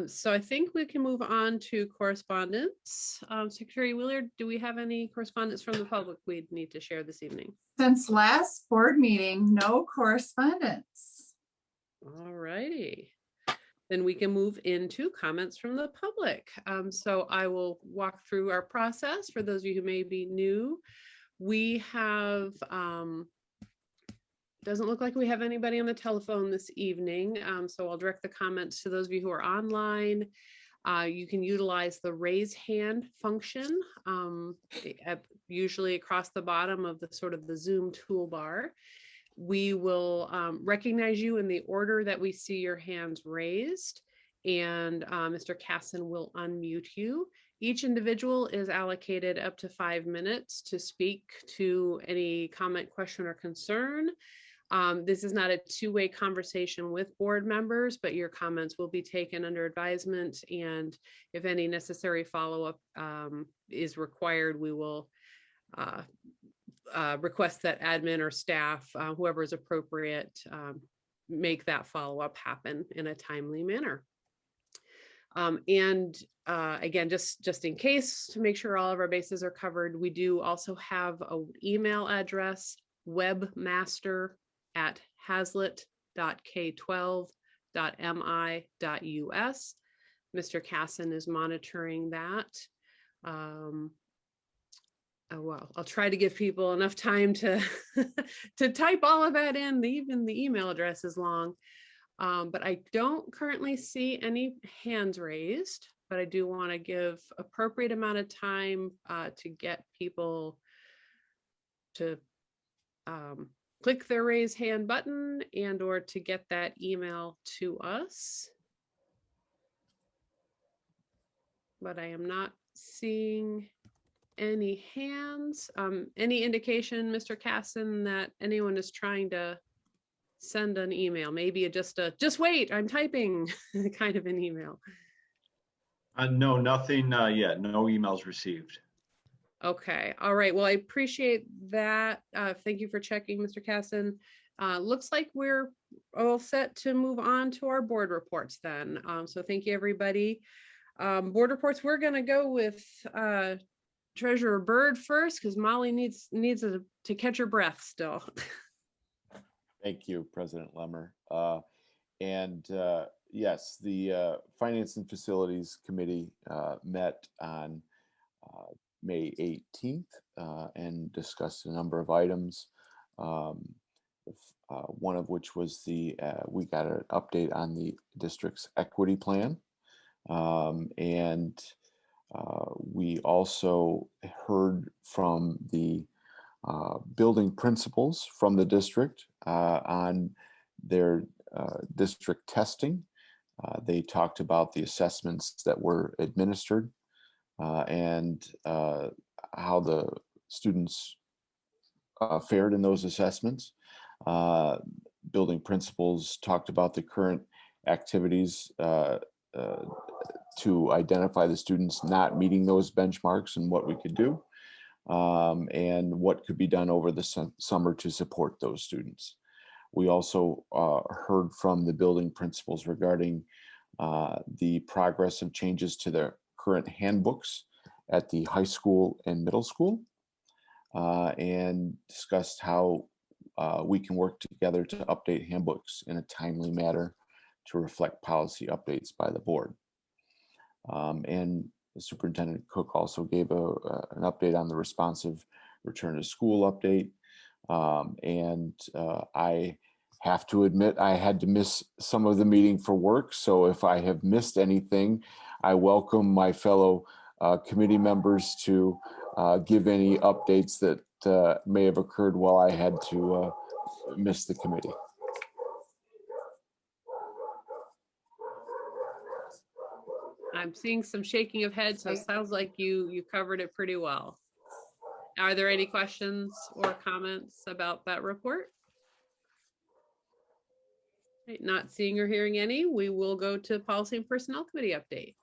So I think we can move on to correspondence. Secretary Wheeler, do we have any correspondence from the public we'd need to share this evening? Since last board meeting, no correspondence. All righty. Then we can move into comments from the public. So I will walk through our process for those of you who may be new. We have, doesn't look like we have anybody on the telephone this evening. So I'll direct the comments to those of you who are online. You can utilize the raise hand function, usually across the bottom of the sort of the Zoom toolbar. We will recognize you in the order that we see your hands raised, and Mr. Casson will unmute you. Each individual is allocated up to 5 minutes to speak to any comment, question, or concern. This is not a two-way conversation with board members, but your comments will be taken under advisement, and if any necessary follow-up is required, we will request that admin or staff, whoever is appropriate, make that follow-up happen in a timely manner. Again, just in case, to make sure all of our bases are covered, we do also have an email address, webmaster@hazlet.k12.mi.us. Mr. Casson is monitoring that. Well, I'll try to give people enough time to to type all of that in. Even the email address is long, but I don't currently see any hands raised, but I do want to give appropriate amount of time to get people to click their raise hand button and or to get that email to us. But I am not seeing any hands. Any indication, Mr. Casson, that anyone is trying to send an email? Maybe just wait, I'm typing kind of an email. No, nothing yet. No emails received. Okay. All right. Well, I appreciate that. Thank you for checking, Mr. Casson. Looks like we're all set to move on to our board reports then. So thank you, everybody. Board reports, we're going to go with Treasurer Byrd first, because Molly needs to catch her breath still. Thank you, President Lemmer. Yes, the Finance and Facilities Committee met on May 18th and discussed a number of items. one of which was we got an update on the district's equity plan. And we also heard from the building principals from the district on their district testing. They talked about the assessments that were administered and how the students fared in those assessments. Building principals talked about the current activities to identify the students not meeting those benchmarks and what we could do, and what could be done over the summer to support those students. We also heard from the building principals regarding the progress of changes to their current handbooks at the high school and middle school, and discussed how we can work together to update handbooks in a timely manner to reflect policy updates by the board. And the Superintendent Cook also gave an update on the responsive return to school update. And I have to admit I had to miss some of the meeting for work. So if I have missed anything, I welcome my fellow committee members to give any updates that may have occurred while I had to miss the committee. I'm seeing some shaking of heads, so it sounds like you covered it pretty well. Are there any questions or comments about that report? Right, not seeing or hearing any, we will go to Policy and Personnel Committee update.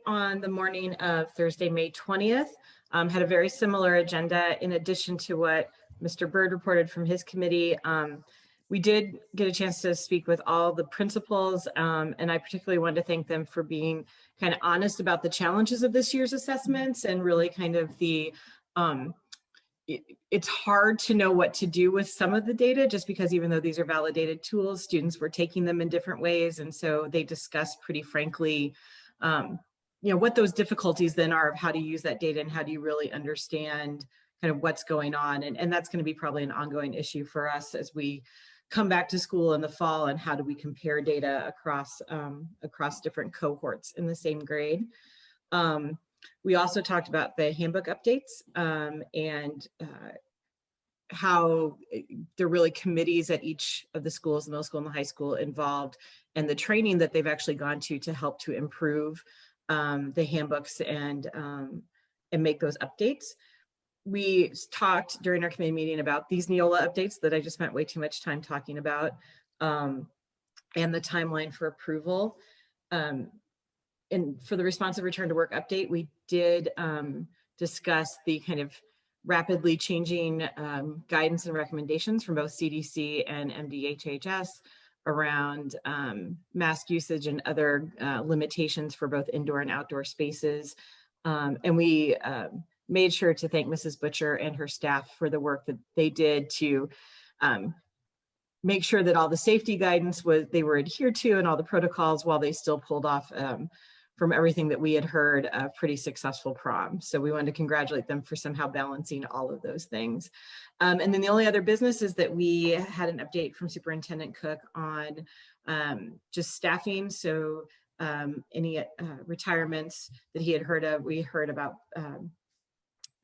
On the morning of Thursday, May 20th, had a very similar agenda. In addition to what Mr. Byrd reported from his committee, we did get a chance to speak with all the principals, and I particularly wanted to thank them for being kind of honest about the challenges of this year's assessments and really kind of the, it's hard to know what to do with some of the data just because even though these are validated tools, students were taking them in different ways. And so they discussed pretty frankly, what those difficulties then are of how to use that data and how do you really understand kind of what's going on. And that's going to be probably an ongoing issue for us as we come back to school in the fall, and how do we compare data across different cohorts in the same grade. We also talked about the handbook updates and how there are really committees at each of the schools, the middle school and the high school involved, and the training that they've actually gone to help to improve the handbooks and make those updates. We talked during our committee meeting about these Neola updates that I just spent way too much time talking about, and the timeline for approval. And for the responsive return to work update, we did discuss the kind of rapidly changing guidance and recommendations from both CDC and MDHHS around mask usage and other limitations for both indoor and outdoor spaces. And we made sure to thank Mrs. Butcher and her staff for the work that they did to make sure that all the safety guidance they were adhered to and all the protocols, while they still pulled off from everything that we had heard, a pretty successful prom. So we wanted to congratulate them for somehow balancing all of those things. And then the only other business is that we had an update from Superintendent Cook on just staffing. So any retirements that he had heard of, we heard about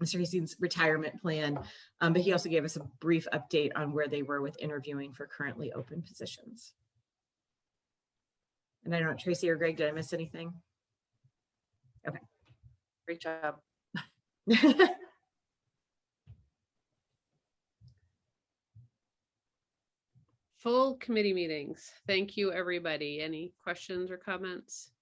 Mr. Hastings' retirement plan, but he also gave us a brief update on where they were with interviewing for currently open positions. And I don't know, Tracy or Greg, did I miss anything? Okay. Great job. Full committee meetings. Thank you, everybody. Any questions or comments?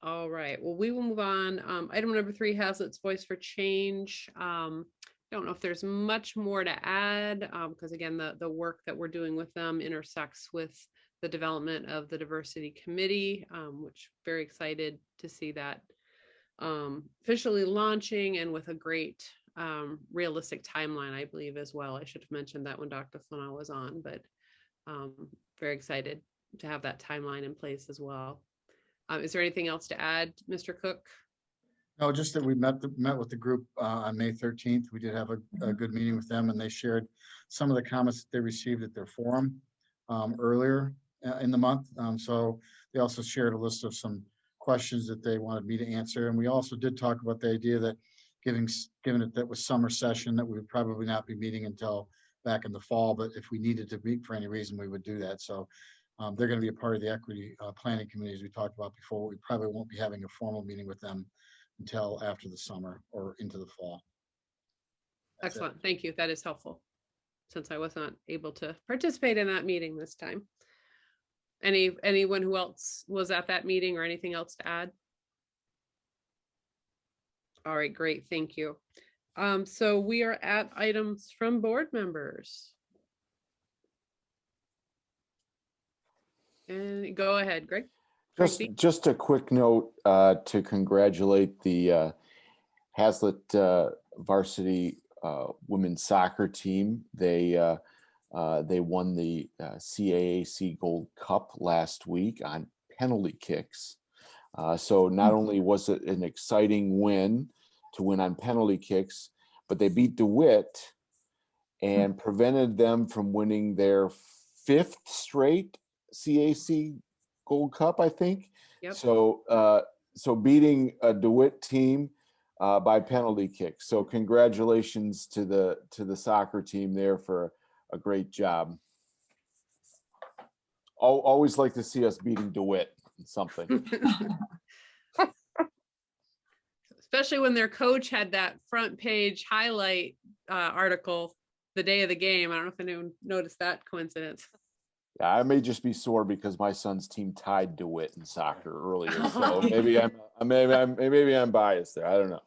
All right, well, we will move on. Item number 3 has its voice for change. Don't know if there's much more to add because again, the work that we're doing with them intersects with the development of the diversity committee, which very excited to see that officially launching and with a great realistic timeline, I believe as well. I should have mentioned that when Dr. Flannel was on, but very excited to have that timeline in place as well. Is there anything else to add, Mr. Cook? No, just that we met with the group on May 13th. We did have a good meeting with them, and they shared some of the comments that they received at their forum earlier in the month. So they also shared a list of some questions that they wanted me to answer. And we also did talk about the idea that given it that was summer session, that we would probably not be meeting until back in the fall, but if we needed to meet for any reason, we would do that. So they're going to be a part of the equity planning committee, as we talked about before. We probably won't be having a formal meeting with them until after the summer or into the fall. That's Excellent. Thank you. That is helpful, since I was not able to participate in that meeting this time. Anyone who else was at that meeting or anything else to add? All right, great. Thank you. So we are at items from board members. And go ahead, Greg. Just a quick note to congratulate the Hazlitt varsity women's soccer team. They won the CAAC Gold Cup last week on penalty kicks. So not only was it an exciting win to win on penalty kicks, but they beat DeWitt and prevented them from winning their 5th straight CAC Gold Cup, I think. Yep. So beating a DeWitt team by penalty kick. So congratulations to the soccer team there for a great job. Always like to see us beating DeWitt in something. Especially when their coach had that front page highlight article the day of the game. I don't know if anyone noticed that coincidence. Yeah, I may just be sore because my son's team tied DeWitt in soccer earlier, so maybe I'm biased there. I don't know.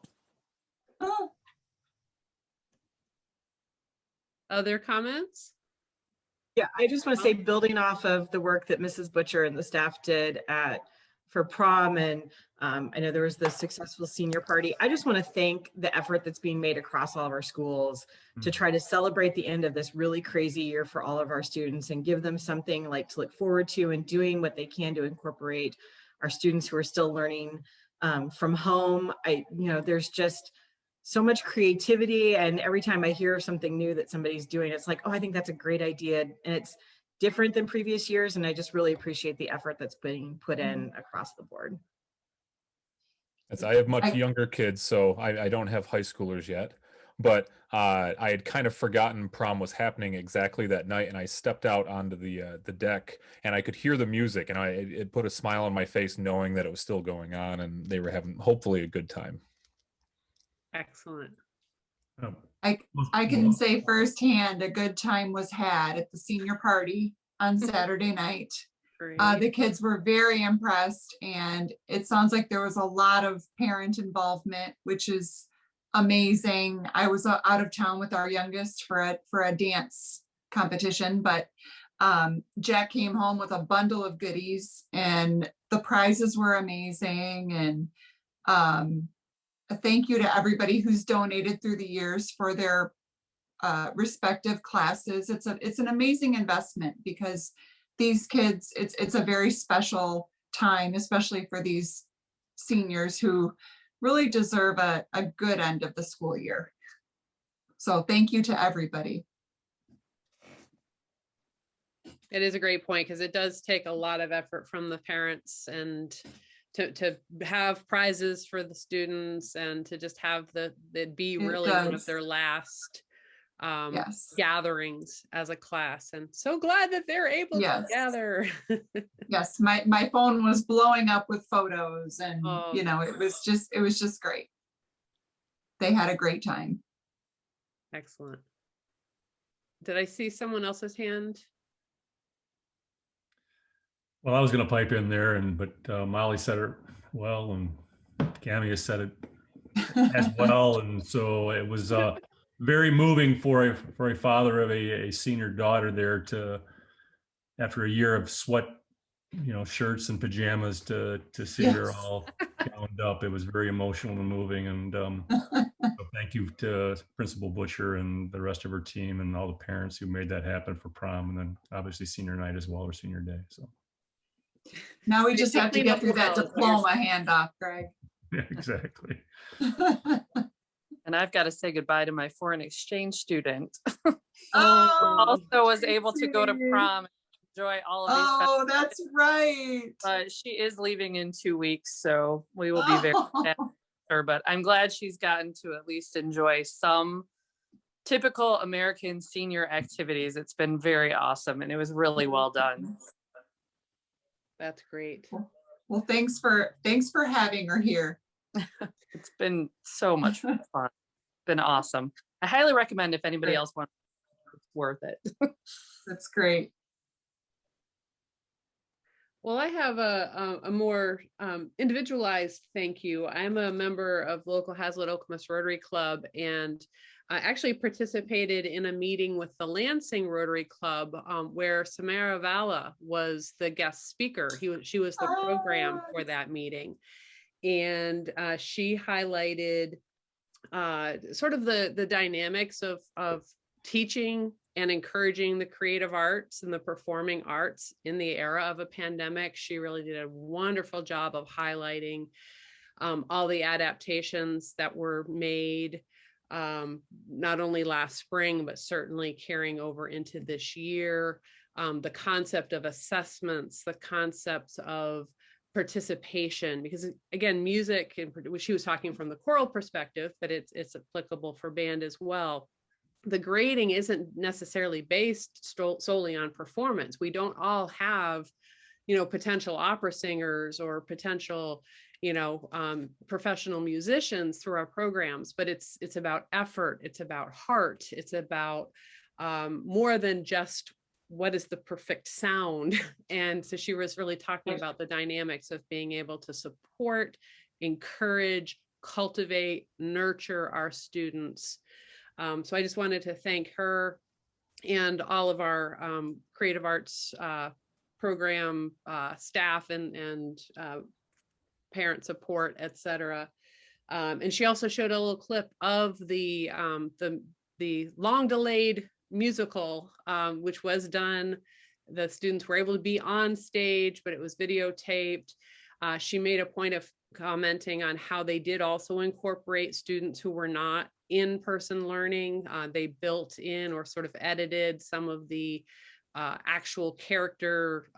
Other comments? Yeah, I just want to say, building off of the work that Mrs. Butcher and the staff did for prom, and I know there was the successful senior party. I just want to thank the effort that's being made across all of our schools to try to celebrate the end of this really crazy year for all of our students and give them something like to look forward to, and doing what they can to incorporate our students who are still learning from home. There's just so much creativity, and every time I hear something new that somebody's doing, it's like, oh, I think that's a great idea, and it's different than previous years, and I just really appreciate the effort that's being put in across the board. I have much younger kids, so I don't have high schoolers yet, but I had kind of forgotten prom was happening exactly that night, and I stepped out onto the deck, and I could hear the music, and it put a smile on my face knowing that it was still going on, and they were having hopefully a good time. Excellent. I can say firsthand, a good time was had at the senior party on Saturday night. The kids were very impressed, and it sounds like there was a lot of parent involvement, which is amazing. I was out of town with our youngest for a dance competition, but Jack came home with a bundle of goodies, and the prizes were amazing. And a thank you to everybody who's donated through the years for their respective classes. It's an amazing investment, because these kids, it's a very special time, especially for these seniors who really deserve a good end of the school year. So thank you to everybody. It is a great point, because it does take a lot of effort from the parents, and to have prizes for the students, and to just have it be really one of their last gatherings as a class. And so glad that they're able to gather. Yes, my phone was blowing up with photos, and it was just great. They had a great time. Excellent. Did I see someone else's hand? Well, I was going to pipe in there, but Molly said it well, and Cami has said it as well, and so it was very moving for a father of a senior daughter there to, after a year of sweat, shirts and pajamas, to see her all gowned up. It was very emotional and moving, and so thank you to Principal Butcher and the rest of her team and all the parents who made that happen for prom, and then obviously senior night as well, or senior day. So. Now we just have to get through that diploma handoff, Greg. Yeah, exactly. And I've got to say goodbye to my foreign exchange student. Oh, Also was able to go to Tracy. prom and enjoy all of these. Oh, that's right. But she is leaving in 2 weeks, so we will be very sad for her. But I'm glad she's gotten to at least enjoy some typical American senior activities. It's been very awesome, and it was really well done. That's great. Well, thanks for having her here. It's been so much fun. It's been awesome. I highly recommend if anybody else wants. It's worth it. That's great. Well, I have a more individualized thank you. I'm a member of local Hazlet Okemos Rotary Club, and I actually participated in a meeting with the Lansing Rotary Club where Samara Vala was the guest speaker. She was the program for that meeting, and she highlighted sort of the dynamics of teaching and encouraging the creative arts and the performing arts in the era of a pandemic. She really did a wonderful job of highlighting all the adaptations that were made, not only last spring, but certainly carrying over into this year. The concept of assessments, the concepts of participation, because again, music, and she was talking from the choral perspective, but it's applicable for band as well. The grading isn't necessarily based solely on performance. We don't all have, potential opera singers or potential, professional musicians through our programs, but it's about effort. It's about heart. It's about more than just what is the perfect sound. And so she was really talking about the dynamics of being able to support, encourage, cultivate, nurture our students. So I just wanted to thank her and all of our creative arts program staff and parent support, et cetera. And she also showed a little clip of the long delayed musical, which was done. The students were able to be on stage, but it was videotaped. She made a point of commenting on how they did also incorporate students who were not in-person learning. They built in or sort of edited some of the actual character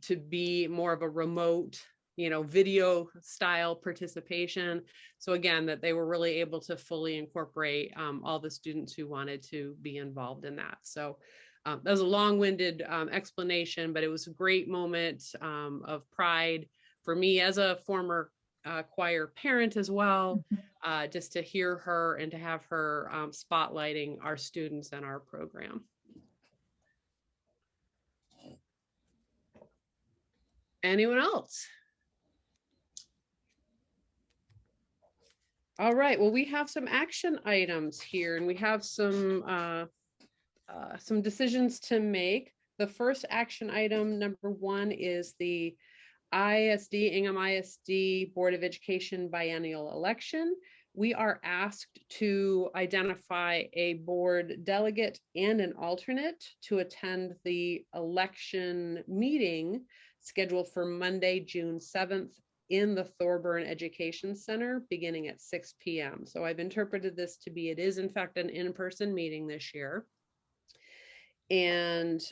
to be more of a remote, video style participation. So again, that they were really able to fully incorporate all the students who wanted to be involved in that. So that was a long-winded explanation, but it was a great moment of pride for me as a former choir parent as well, just to hear her and to have her spotlighting our students and our program. Anyone else? All right, well, we have some action items here, and we have some decisions to make. The first action item, number 1, is the Ingham ISD Board of Education biennial election. We are asked to identify a board delegate and an alternate to attend the election meeting scheduled for Monday, June 7th in the Thorburn Education Center beginning at 6 p.m. So I've interpreted this to be, it is in fact an in-person meeting this year. And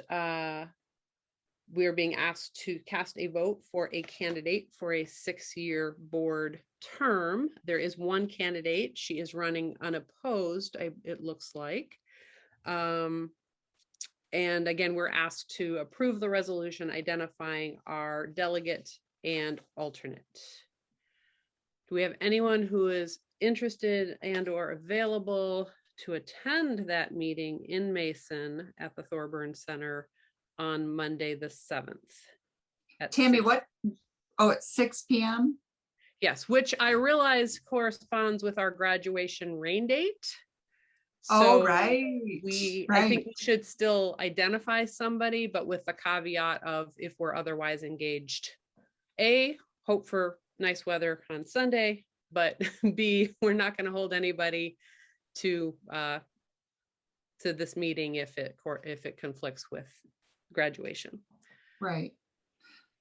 we're being asked to cast a vote for a candidate for a 6-year board term. There is one candidate. She is running unopposed, it looks like. And again, we're asked to approve the resolution identifying our delegate and alternate. Do we have anyone who is interested and or available to attend that meeting in Mason at the Thorburn Center on Monday, the 7th? Tammy, 6. what? Oh, it's 6 p.m.? Yes, which I realize corresponds with our graduation rain date. So right. Right. I think we should still identify somebody, but with the caveat of if we're otherwise engaged. A, hope for nice weather on Sunday, but B, we're not going to hold anybody to this meeting if it conflicts with graduation. Right.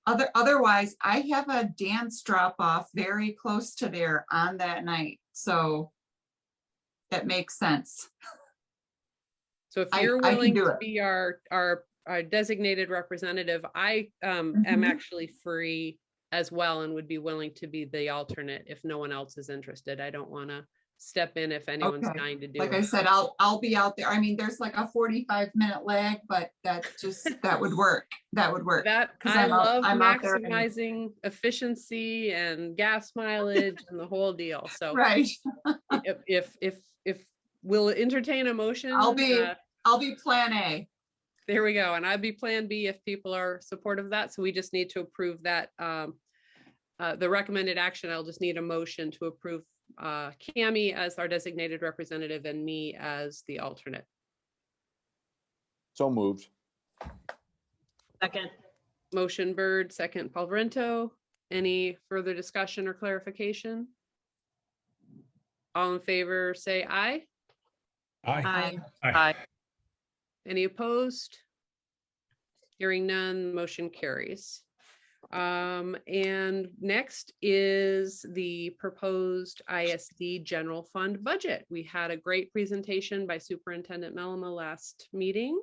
Otherwise, I have a dance drop off very close to there on that night, so that makes sense. So if I you're can willing do to it. be our designated representative, I am Mhm. actually free as well and would be willing to be the alternate if no one else is interested. I don't want to step in if anyone's Okay. dying to do Like I it. said, I'll be out there. I mean, there's like a 45-minute lag, but that would work. That would work. That 'Cause I love I'm out there anyway. maximizing efficiency and gas mileage and the whole deal. So Right. if we'll entertain a motion, I'll be plan A. there we go. And I'd be plan B if people are supportive of that. So we just need to approve that. The recommended action, I'll just need a motion to approve Cami as our designated representative and me as the alternate. So moved. Second. Motion Bird, second Palvarento. Any further discussion or clarification? All in favor, say aye. Aye. Aye. Any opposed? Hearing none, motion carries. And next is the proposed ISD general fund budget. We had a great presentation by Superintendent Mellema last meeting.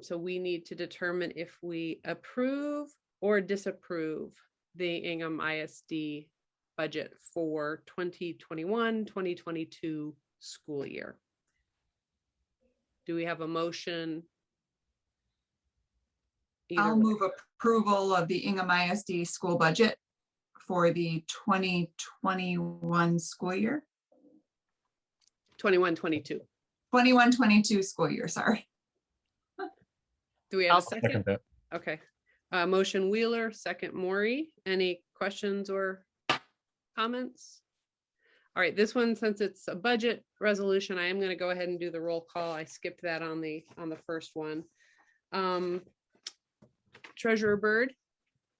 So we need to determine if we approve or disapprove the Ingham ISD budget for 2021-2022 school year. Do we have a motion? I'll Way. move approval of the Ingham ISD school budget for the 2021 school year. 21-22. 21-22 school year, sorry. Do we have I'll a second? Second that. Okay. Motion Wheeler, second Maury. Any questions or comments? All right, this one, since it's a budget resolution, I am going to go ahead and do the roll call. I skipped that on the first one. Treasurer Byrd,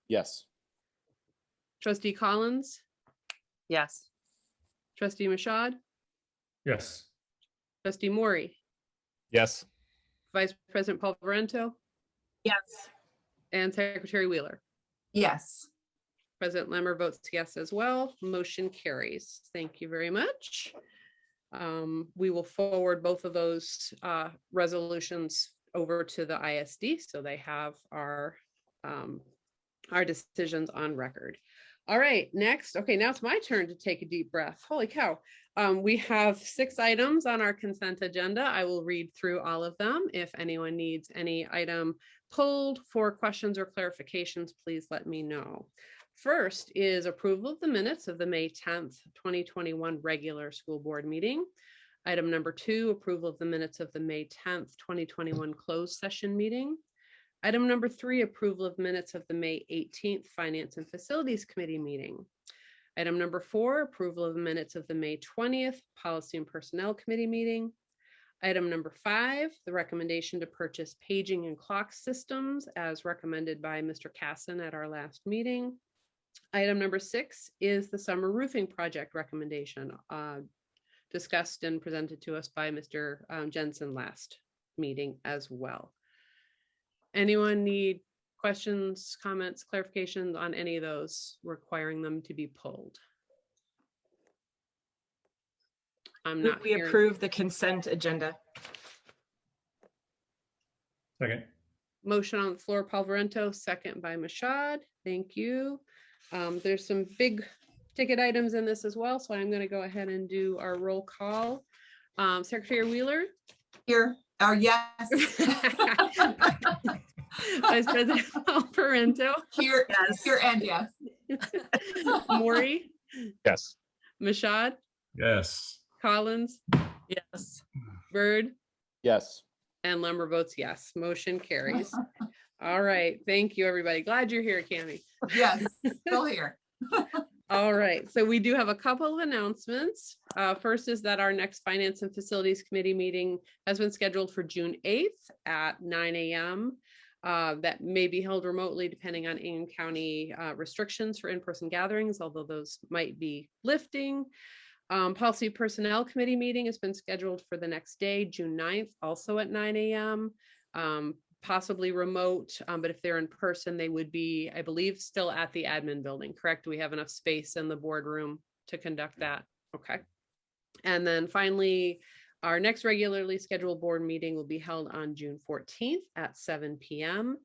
Yes. Trustee Collins, Yes. Trustee Mashad, Yes. Trustee Maury, Yes. Vice President Palvarento, Yes. and Secretary Wheeler. Yes. President Lemmer votes yes as well. Motion carries. Thank you very much. We will forward both of those resolutions over to the ISD so they have our decisions on record. All right, next. Okay, now it's my turn to take a deep breath. Holy cow. We have 6 items on our consent agenda. I will read through all of them. If anyone needs any item pulled for questions or clarifications, please let me know. First is approval of the minutes of the May 10th, 2021 regular school board meeting. Item number 2, approval of the minutes of the May 10th, 2021 closed session meeting. Item number 3, approval of minutes of the May 18th Finance and Facilities Committee meeting. Item number 4, approval of the minutes of the May 20th Policy and Personnel Committee meeting. Item number 5, the recommendation to purchase paging and clock systems as recommended by Mr. Casson at our last meeting. Item number 6 is the summer roofing project recommendation discussed and presented to us by Mr. Jensen last meeting as well. Anyone need questions, comments, clarifications on any of those requiring them to be pulled? I'm not We hearing. approve the consent agenda. Second. Motion on the floor, Palvarento, second by Mashad. Thank you. There's some big ticket items in this as well, so I'm going to go ahead and do our roll call. Secretary Wheeler? Here. Oh, yes. Vice President Palvarento? Here, Yes. here and yes. Maury? Yes. Mashad? Yes. Collins? Yes. Byrd? Yes. And Lemmer votes yes. Motion carries. All right. Thank you, everybody. Glad you're here, Cami. Yes, still here. All right. So we do have a couple of announcements. First is that our next Finance and Facilities Committee meeting has been scheduled for June 8th at 9 a.m. That may be held remotely depending on Ingham County restrictions for in-person gatherings, although those might be lifting. Policy Personnel Committee meeting has been scheduled for the next day, June 9th, also at 9 a.m. possibly remote, but if they're in person, they would be, I believe, still at the admin building, correct? Do we have enough space in the boardroom to conduct that? Okay. And then finally, our next regularly scheduled board meeting will be held on June 14th at 7 p.m.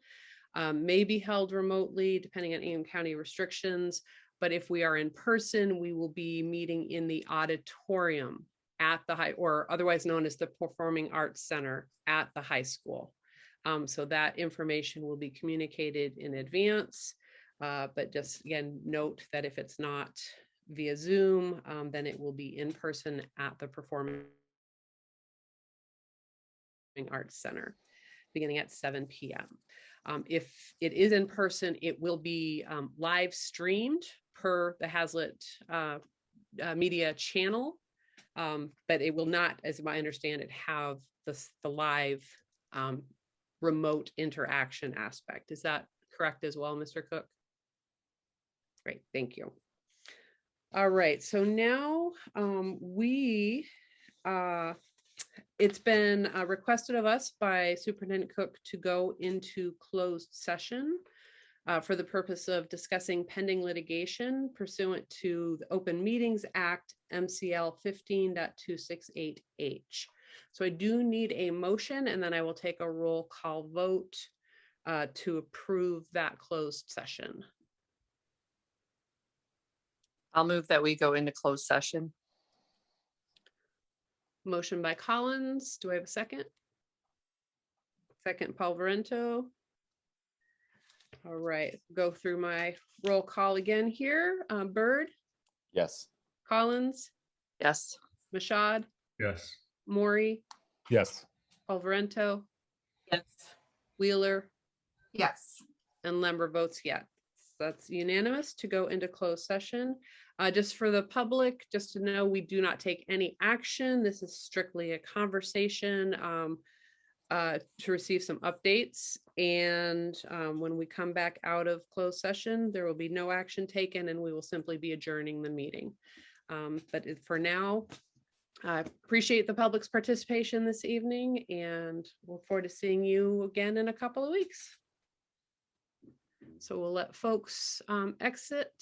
May be held remotely depending on Ingham County restrictions, but if we are in person, we will be meeting in the auditorium at the high, or otherwise known as the Performing Arts Center at the high school. So that information will be communicated in advance, but just again, note that if it's not via Zoom, then it will be in person at the Performing Arts Center, beginning at 7 p.m. If it is in person, it will be live streamed per the Hazlitt media channel, but it will not, as I understand it, have the live remote interaction aspect. Is that correct as well, Mr. Cook? Great, thank you. All right, so now it's been requested of us by Superintendent Cook to go into closed session for the purpose of discussing pending litigation pursuant to the Open Meetings Act, MCL 15.268H. So I do need a motion, and then I will take a roll call vote to approve that closed session. I'll move that we go into closed session. Motion by Collins. Do I have a second? Second, Paul Varento. All right, go through my roll call again here. Byrd, Yes. Collins, Yes. Mashad, Yes. Maury, Yes. Paul Varento, Yes. Wheeler, Yes. and Lember votes yes. That's unanimous to go into closed session. Just for the public, just to know, we do not take any action. This is strictly a conversation to receive some updates. And when we come back out of closed session, there will be no action taken and we will simply be adjourning the meeting. But for now, I appreciate the public's participation this evening and look forward to seeing you again in a couple of weeks. So we'll let folks exit.